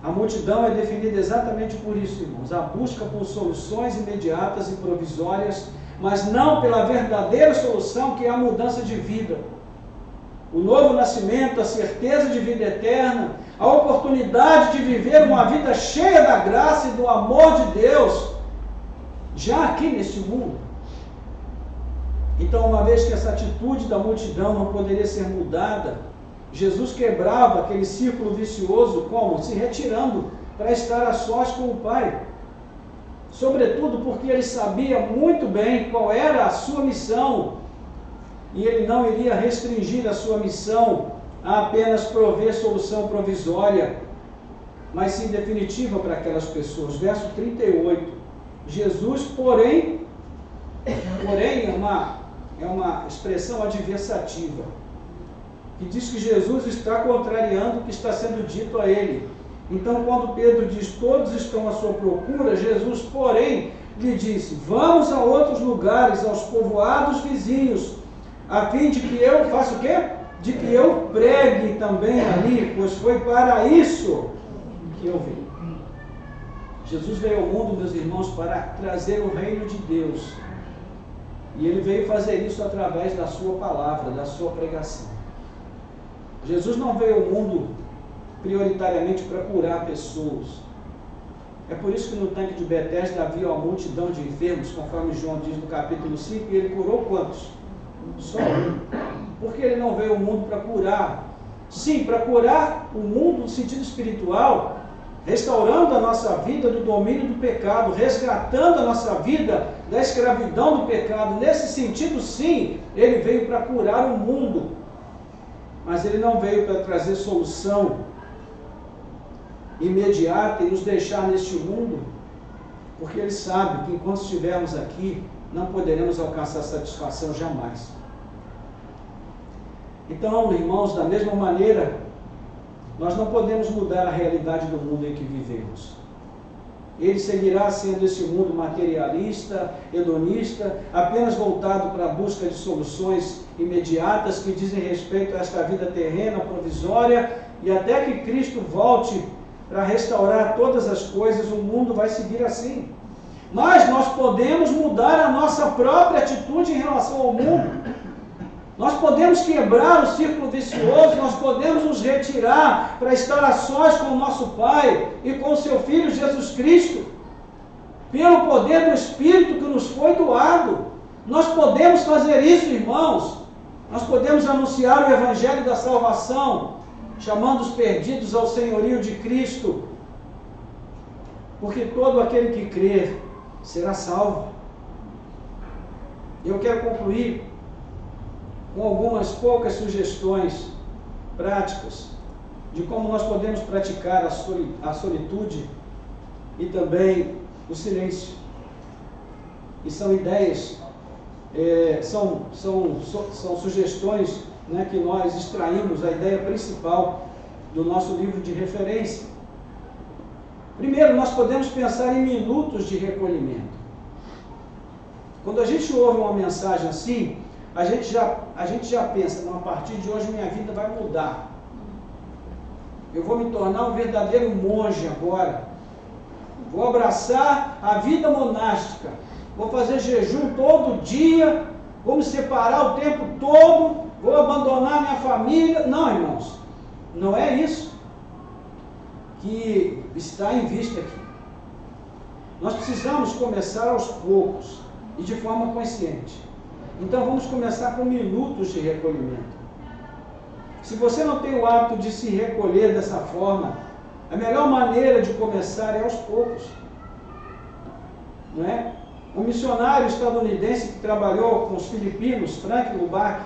A multidão é definida exatamente por isso, irmãos, a busca por soluções imediatas e provisórias, mas não pela verdadeira solução, que é a mudança de vida. O novo nascimento, a certeza de vida eterna, a oportunidade de viver uma vida cheia da graça e do amor de Deus, já aqui neste mundo. Então, uma vez que essa atitude da multidão não poderia ser mudada, Jesus quebrava aquele círculo vicioso, como? Se retirando para estar a sós com o Pai. Sobretudo porque ele sabia muito bem qual era a sua missão, e ele não iria restringir a sua missão a apenas prover solução provisória, mas sim definitiva para aquelas pessoas. Verso 38. Jesus, porém é uma expressão adversativa, que diz que Jesus está contrariando o que está sendo dito a ele. Então, quando Pedro diz: todos estão à sua procura, Jesus, porém, lhe disse: vamos a outros lugares, aos povoados vizinhos, a fim de que eu faça o quê? De que eu pregue também ali, pois foi para isso que eu vim. Jesus veio ao mundo, meus irmãos, para trazer o reino de Deus. E ele veio fazer isso através da sua palavra, da sua pregação. Jesus não veio ao mundo prioritariamente para curar pessoas. É por isso que no tanque de Betesda havia uma multidão de enfermos, conforme João diz no capítulo 5, e ele curou quantos? Só um. Porque ele não veio ao mundo para curar. Sim, para curar o mundo no sentido espiritual, restaurando a nossa vida do domínio do pecado, resgatando a nossa vida da escravidão do pecado. Nesse sentido, sim, ele veio para curar o mundo. Mas ele não veio para trazer solução imediata e nos deixar neste mundo, porque ele sabe que enquanto estivermos aqui, não poderemos alcançar satisfação jamais. Então, irmãos, da mesma maneira, nós não podemos mudar a realidade do mundo em que vivemos. Ele seguirá sendo esse mundo materialista, hedonista, apenas voltado para a busca de soluções imediatas que dizem respeito a esta vida terrena, provisória, e até que Cristo volte para restaurar todas as coisas, o mundo vai seguir assim. Mas nós podemos mudar a nossa própria atitude em relação ao mundo. Nós podemos quebrar o círculo vicioso, nós podemos nos retirar para estar a sós com o nosso Pai e com o seu Filho Jesus Cristo, pelo poder do Espírito que nos foi doado. Nós podemos fazer isso, irmãos. Nós podemos anunciar o Evangelho da salvação, chamando os perdidos ao senhorio de Cristo, porque todo aquele que crer será salvo. Eu quero concluir com algumas poucas sugestões práticas de como nós podemos praticar a solitude e também o silêncio. E são ideias, são sugestões, né, que nós extraímos a ideia principal do nosso livro de referência. Primeiro, nós podemos pensar em minutos de recolhimento. Quando a gente ouve uma mensagem assim, a gente já pensa: não, a partir de hoje minha vida vai mudar. Eu vou me tornar um verdadeiro monge agora. Vou abraçar a vida monástica. Vou fazer jejum todo dia. Vou me separar o tempo todo. Vou abandonar minha família. Não, irmãos. Não é isso que está em vista aqui. Nós precisamos começar aos poucos e de forma consciente. Então vamos começar com minutos de recolhimento. Se você não tem o hábito de se recolher dessa forma, a melhor maneira de começar é aos poucos. não é? Um missionário estadunidense que trabalhou com os filipinos, Frank Lubac,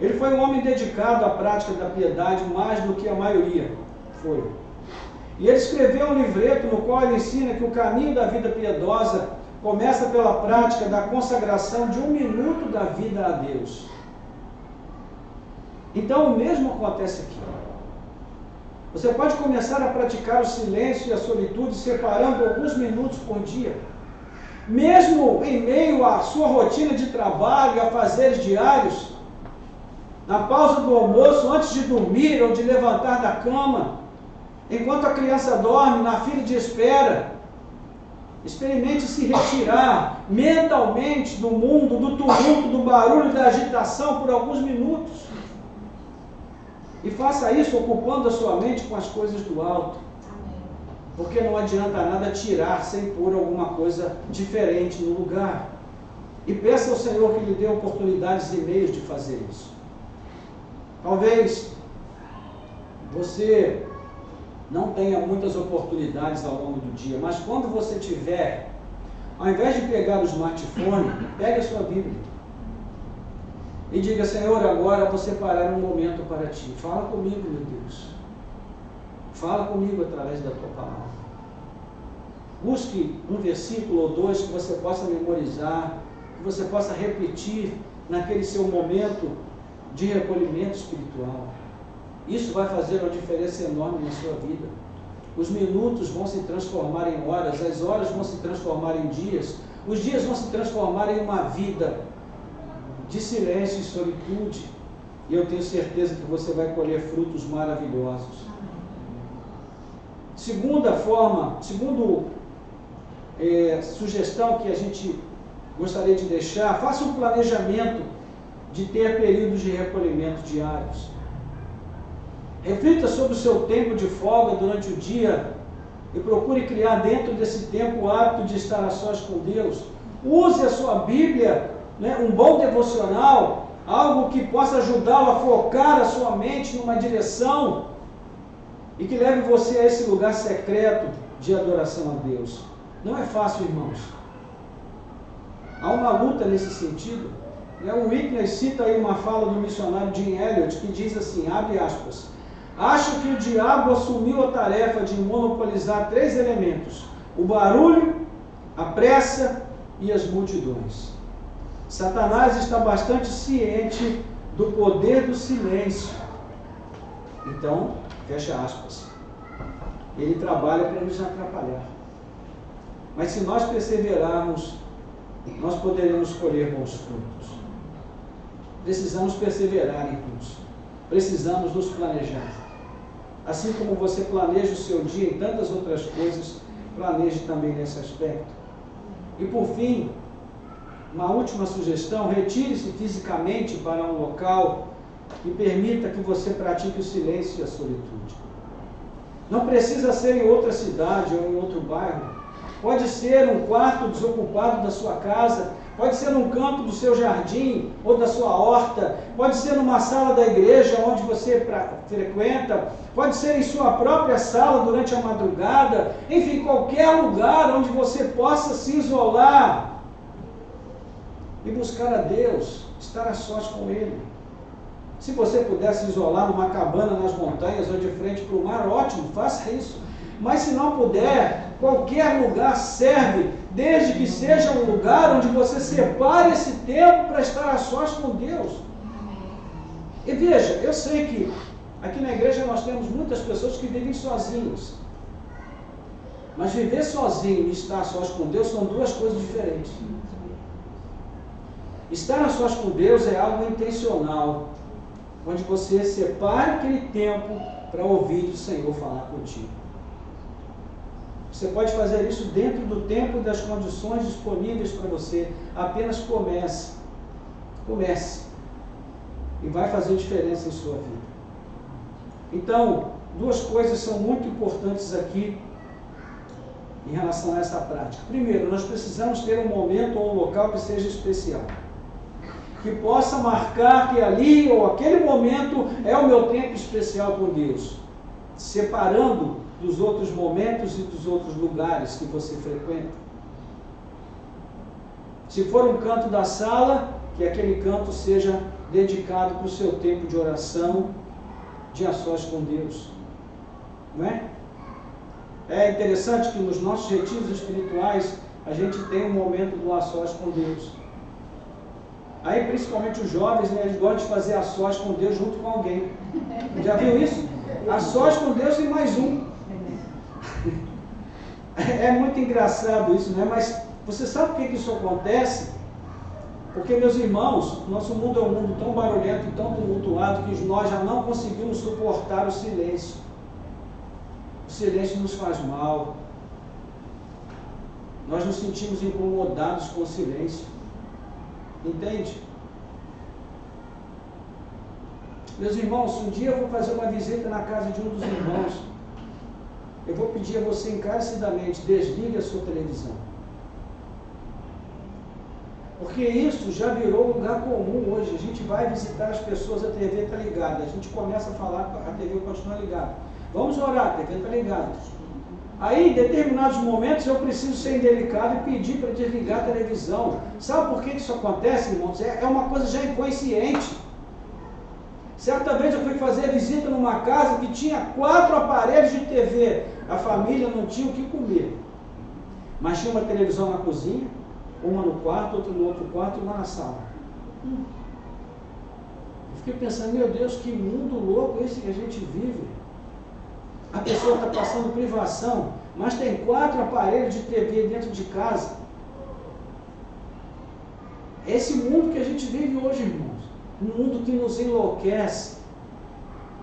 ele foi um homem dedicado à prática da piedade mais do que a maioria foi. E ele escreveu um livreto no qual ele ensina que o caminho da vida piedosa começa pela prática da consagração de 1 minuto da vida a Deus. Então o mesmo acontece aqui. Você pode começar a praticar o silêncio e a solitude separando alguns minutos por dia. Mesmo em meio à sua rotina de trabalho e afazeres diários, na pausa do almoço, antes de dormir ou de levantar da cama, enquanto a criança dorme, na fila de espera, experimente se retirar mentalmente do mundo, do tumulto, do barulho, da agitação por alguns minutos. E faça isso ocupando a sua mente com as coisas do alto. Porque não adianta nada tirar sem pôr alguma coisa diferente no lugar. E peça ao Senhor que lhe dê oportunidades e meios de fazer isso. Talvez você não tenha muitas oportunidades ao longo do dia, mas quando você tiver, ao invés de pegar o smartphone, pegue a sua Bíblia. E diga: Senhor, agora vou separar um momento para Ti. Fala comigo, meu Deus. Fala comigo através da Tua palavra. Busque um versículo ou dois que você possa memorizar, que você possa repetir naquele seu momento de recolhimento espiritual. Isso vai fazer uma diferença enorme na sua vida. Os minutos vão se transformar em horas, as horas vão se transformar em dias, os dias vão se transformar em uma vida de silêncio e solitude, e eu tenho certeza que você vai colher frutos maravilhosos. Segunda sugestão que a gente gostaria de deixar: faça um planejamento de ter períodos de recolhimento diários. Reflita sobre o seu tempo de folga durante o dia e procure criar dentro desse tempo o hábito de estar a sós com Deus. Use a sua Bíblia, um bom devocional, algo que possa ajudá-lo a focar a sua mente numa direção e que leve você a esse lugar secreto de adoração a Deus. Não é fácil, irmãos. Há uma luta nesse sentido. O Whitney cita aí uma fala do missionário Jim Elliot, que diz assim, abre aspas: acho que o diabo assumiu a tarefa de monopolizar 3 elementos: o barulho, a pressa e as multidões. Satanás está bastante ciente do poder do silêncio. Então, fecha aspas, ele trabalha para nos atrapalhar. Mas se nós perseverarmos, nós poderemos colher bons frutos. Precisamos perseverar, irmãos. Precisamos nos planejar. Assim como você planeja o seu dia em tantas outras coisas, planeje também nesse aspecto. E por fim, uma última sugestão: retire-se fisicamente para um local e permita que você pratique o silêncio e a solitude. Não precisa ser em outra cidade ou em outro bairro. Pode ser um quarto desocupado da sua casa, pode ser num canto do seu jardim ou da sua horta, pode ser numa sala da igreja onde você frequenta, pode ser em sua própria sala durante a madrugada, enfim, qualquer lugar onde você possa se isolar e buscar a Deus, estar a sós com Ele. Se você puder se isolar numa cabana nas montanhas ou de frente para o mar, ótimo, faça isso. Mas se não puder, qualquer lugar serve, desde que seja um lugar onde você separe esse tempo para estar a sós com Deus. E veja, eu sei que aqui na igreja nós temos muitas pessoas que vivem sozinhas. Mas viver sozinho e estar a sós com Deus são duas coisas diferentes. Estar a sós com Deus é algo intencional, onde você separa aquele tempo para ouvir o Senhor falar contigo. Você pode fazer isso dentro do tempo e das condições disponíveis para você. Apenas comece. Comece. E vai fazer diferença em sua vida. Então, duas coisas são muito importantes aqui em relação a essa prática. Primeiro, nós precisamos ter um momento ou um local que seja especial, que possa marcar que ali ou aquele momento é o meu tempo especial com Deus, separando dos outros momentos e dos outros lugares que você frequenta. Se for um canto da sala, que aquele canto seja dedicado para o seu tempo de oração, de a sós com Deus. Não é? É interessante que nos nossos retiros espirituais, a gente tem um momento do a sós com Deus. Aí, principalmente os jovens, né, eles gostam de fazer a sós com Deus junto com alguém. Já viu isso? A sós com Deus e mais um. É muito engraçado isso, né? Mas você sabe por que isso acontece? Porque, meus irmãos, nosso mundo é um mundo tão barulhento e tão tumultuado que nós já não conseguimos suportar o silêncio. O silêncio nos faz mal. Nós nos sentimos incomodados com o silêncio. Entende? Meus irmãos, um dia eu vou fazer uma visita na casa de um dos irmãos. Eu vou pedir a você encarecidamente, desligue a sua televisão. Porque isso já virou lugar comum hoje. A gente vai visitar as pessoas, a TV está ligada. A gente começa a falar, a TV continua ligada. Vamos orar, a TV está ligada. Aí, em determinados momentos, eu preciso ser indelicado e pedir para desligar a televisão. Sabe por que isso acontece, irmãos? É uma coisa já inconsciente. Certa vez eu fui fazer visita numa casa que tinha 4 aparelhos de TV. A família não tinha o que comer. Mas tinha uma televisão na cozinha, uma no quarto, outra no outro quarto e uma na sala. Eu fiquei pensando, meu Deus, que mundo louco esse que a gente vive. A pessoa está passando privação, mas tem 4 aparelhos de TV dentro de casa. É esse mundo que a gente vive hoje, irmãos. Um mundo que nos enlouquece.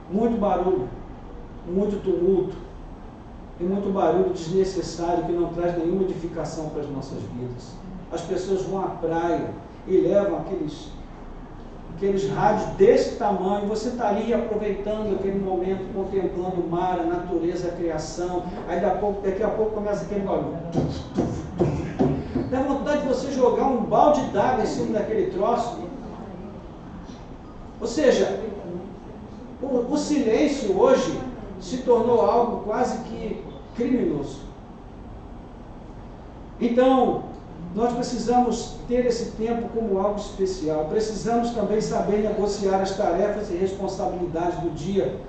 Muito barulho, muito tumulto, e muito barulho desnecessário que não traz nenhuma edificação para as nossas vidas. As pessoas vão à praia e levam aqueles rádios desse tamanho, você está ali aproveitando aquele momento, contemplando o mar, a natureza, a criação, aí daqui a pouco começa aquele barulho. Dá vontade de você jogar um balde d'água em cima daquele troço. Ou seja, o silêncio hoje se tornou algo quase que criminoso. Então, nós precisamos ter esse tempo como algo especial. Precisamos também saber negociar as tarefas e responsabilidades do dia,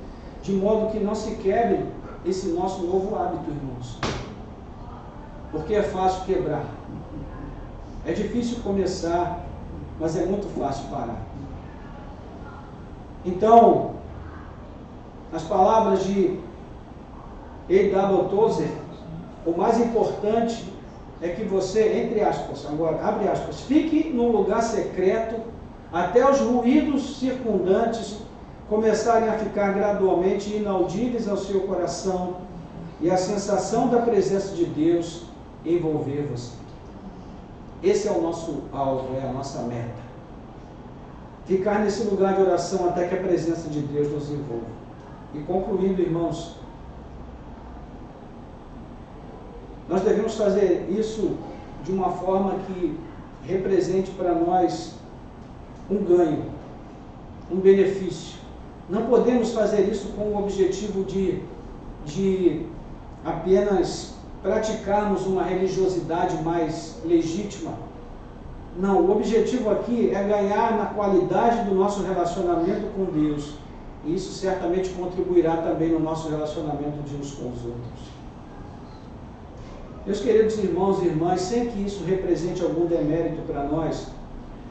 de modo que não se quebre esse nosso novo hábito, irmãos. Porque é fácil quebrar. É difícil começar, mas é muito fácil parar. Então, as palavras de A.W. Tozer, o mais importante é que você, entre aspas, agora, abre aspas, fique num lugar secreto até os ruídos circundantes começarem a ficar gradualmente inaudíveis ao seu coração e a sensação da presença de Deus envolver você. Esse é o nosso alvo, é a nossa meta. Ficar nesse lugar de oração até que a presença de Deus nos envolva. E concluindo, irmãos, nós devemos fazer isso de uma forma que represente para nós um ganho, um benefício. Não podemos fazer isso com o objetivo de apenas praticarmos uma religiosidade mais legítima. Não, o objetivo aqui é ganhar na qualidade do nosso relacionamento com Deus. E isso certamente contribuirá também no nosso relacionamento de uns com os outros. Meus queridos irmãos e irmãs, sem que isso represente algum demérito para nós,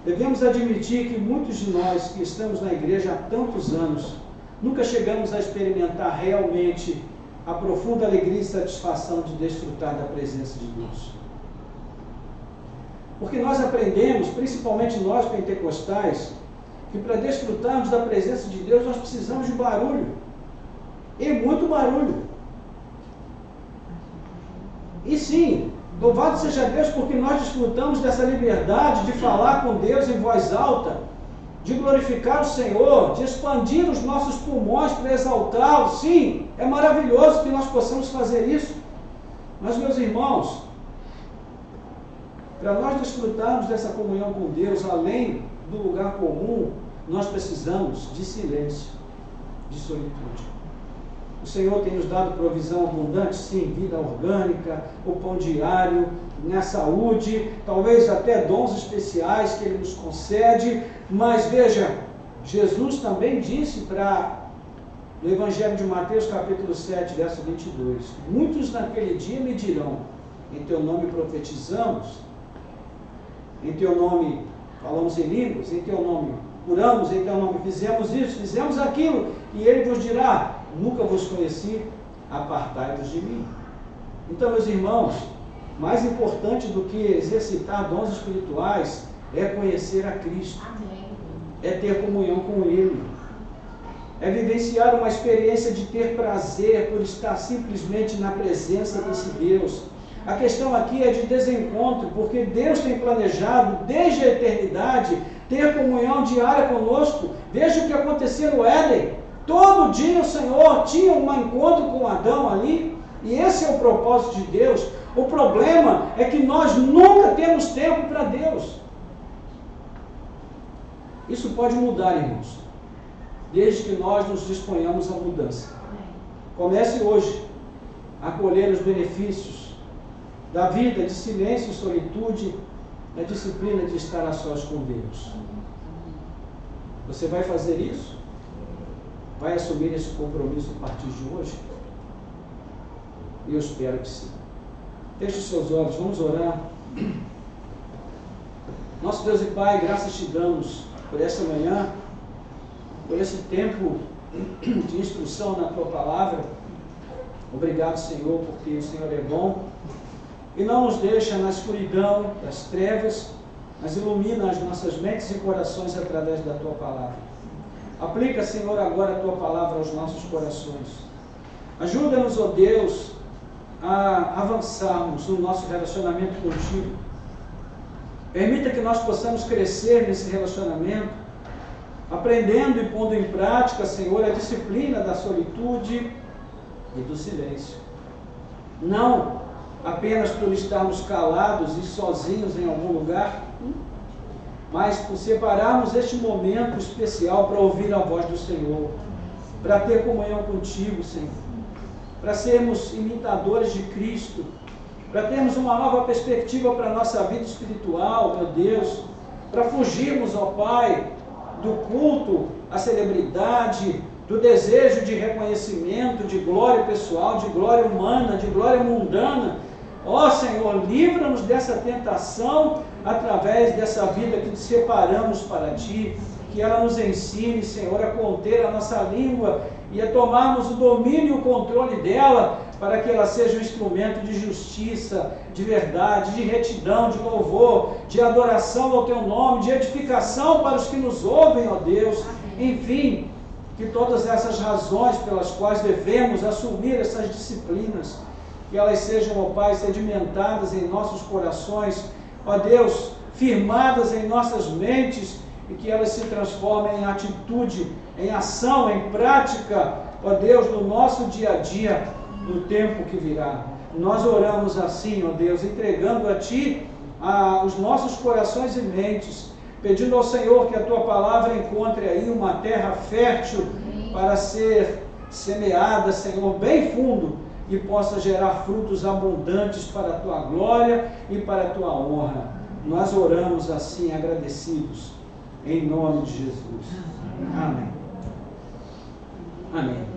devemos admitir que muitos de nós que estamos na igreja há tantos anos, nunca chegamos a experimentar realmente a profunda alegria e satisfação de desfrutar da presença de Deus. Porque nós aprendemos, principalmente nós pentecostais, que para desfrutarmos da presença de Deus nós precisamos de barulho. E muito barulho. E sim, louvado seja Deus porque nós desfrutamos dessa liberdade de falar com Deus em voz alta, de glorificar o Senhor, de expandir os nossos pulmões para exaltá-lo. Sim, é maravilhoso que nós possamos fazer isso. Mas, meus irmãos, para nós desfrutarmos dessa comunhão com Deus, além do lugar comum, nós precisamos de silêncio, de solitude. O Senhor tem nos dado provisão abundante, sim, vida orgânica, o pão diário, na saúde, talvez até dons especiais que Ele nos concede, mas veja, Jesus também disse no Evangelho de Mateus, capítulo 7, verso 22, muitos naquele dia me dirão, em teu nome profetizamos, em teu nome falamos em línguas, em teu nome curamos, em teu nome fizemos isso, fizemos aquilo, e Ele vos dirá, nunca vos conheci, apartai-vos de mim. Então, meus irmãos, mais importante do que exercitar dons espirituais é conhecer a Cristo, é ter comunhão com Ele, é vivenciar uma experiência de ter prazer por estar simplesmente na presença desse Deus. A questão aqui é de desencontro, porque Deus tem planejado desde a eternidade ter comunhão diária conosco. Veja o que aconteceu no Éden. Todo dia o Senhor tinha um encontro com Adão ali, e esse é o propósito de Deus. O problema é que nós nunca temos tempo para Deus. Isso pode mudar, irmãos, desde que nós nos disponhamos à mudança. Comece hoje a colher os benefícios da vida de silêncio e solitude, da disciplina de estar a sós com Deus. Você vai fazer isso? Vai assumir esse compromisso a partir de hoje? Eu espero que sim. Feche os seus olhos, vamos orar. Nosso Deus e Pai, graças te damos por essa manhã, por esse tempo de instrução na Tua Palavra. Obrigado, Senhor, porque o Senhor é bom e não nos deixa na escuridão das trevas, mas ilumina as nossas mentes e corações através da Tua Palavra. Aplica, Senhor, agora a Tua Palavra aos nossos corações. Ajuda-nos, ó Deus, a avançarmos no nosso relacionamento contigo. Permita que nós possamos crescer nesse relacionamento, aprendendo e pondo em prática, Senhor, a disciplina da solitude e do silêncio. Não apenas por estarmos calados e sozinhos em algum lugar, mas por separarmos este momento especial para ouvir a voz do Senhor, para ter comunhão contigo, Senhor, para sermos imitadores de Cristo, para termos uma nova perspectiva para a nossa vida espiritual, meu Deus, para fugirmos, ó Pai, do culto à celebridade, do desejo de reconhecimento, de glória pessoal, de glória humana, de glória mundana. Ó Senhor, livra-nos dessa tentação através dessa vida que nos separamos para Ti, que ela nos ensine, Senhor, a conter a nossa língua e a tomarmos o domínio e o controle dela, para que ela seja um instrumento de justiça, de verdade, de retidão, de louvor, de adoração ao Teu nome, de edificação para os que nos ouvem, ó Deus. Enfim, que todas essas razões pelas quais devemos assumir essas disciplinas, que elas sejam, ó Pai, sedimentadas em nossos corações, ó Deus, firmadas em nossas mentes, e que elas se transformem em atitude, em ação, em prática, ó Deus, no nosso dia a dia, no tempo que virá. Nós oramos assim, ó Deus, entregando a Ti os nossos corações e mentes, pedindo ao Senhor que a Tua Palavra encontre aí uma terra fértil para ser semeada, Senhor, bem fundo, e possa gerar frutos abundantes para a Tua glória e para a Tua honra. Nós oramos assim, agradecidos, em nome de Jesus. Amém. Amém.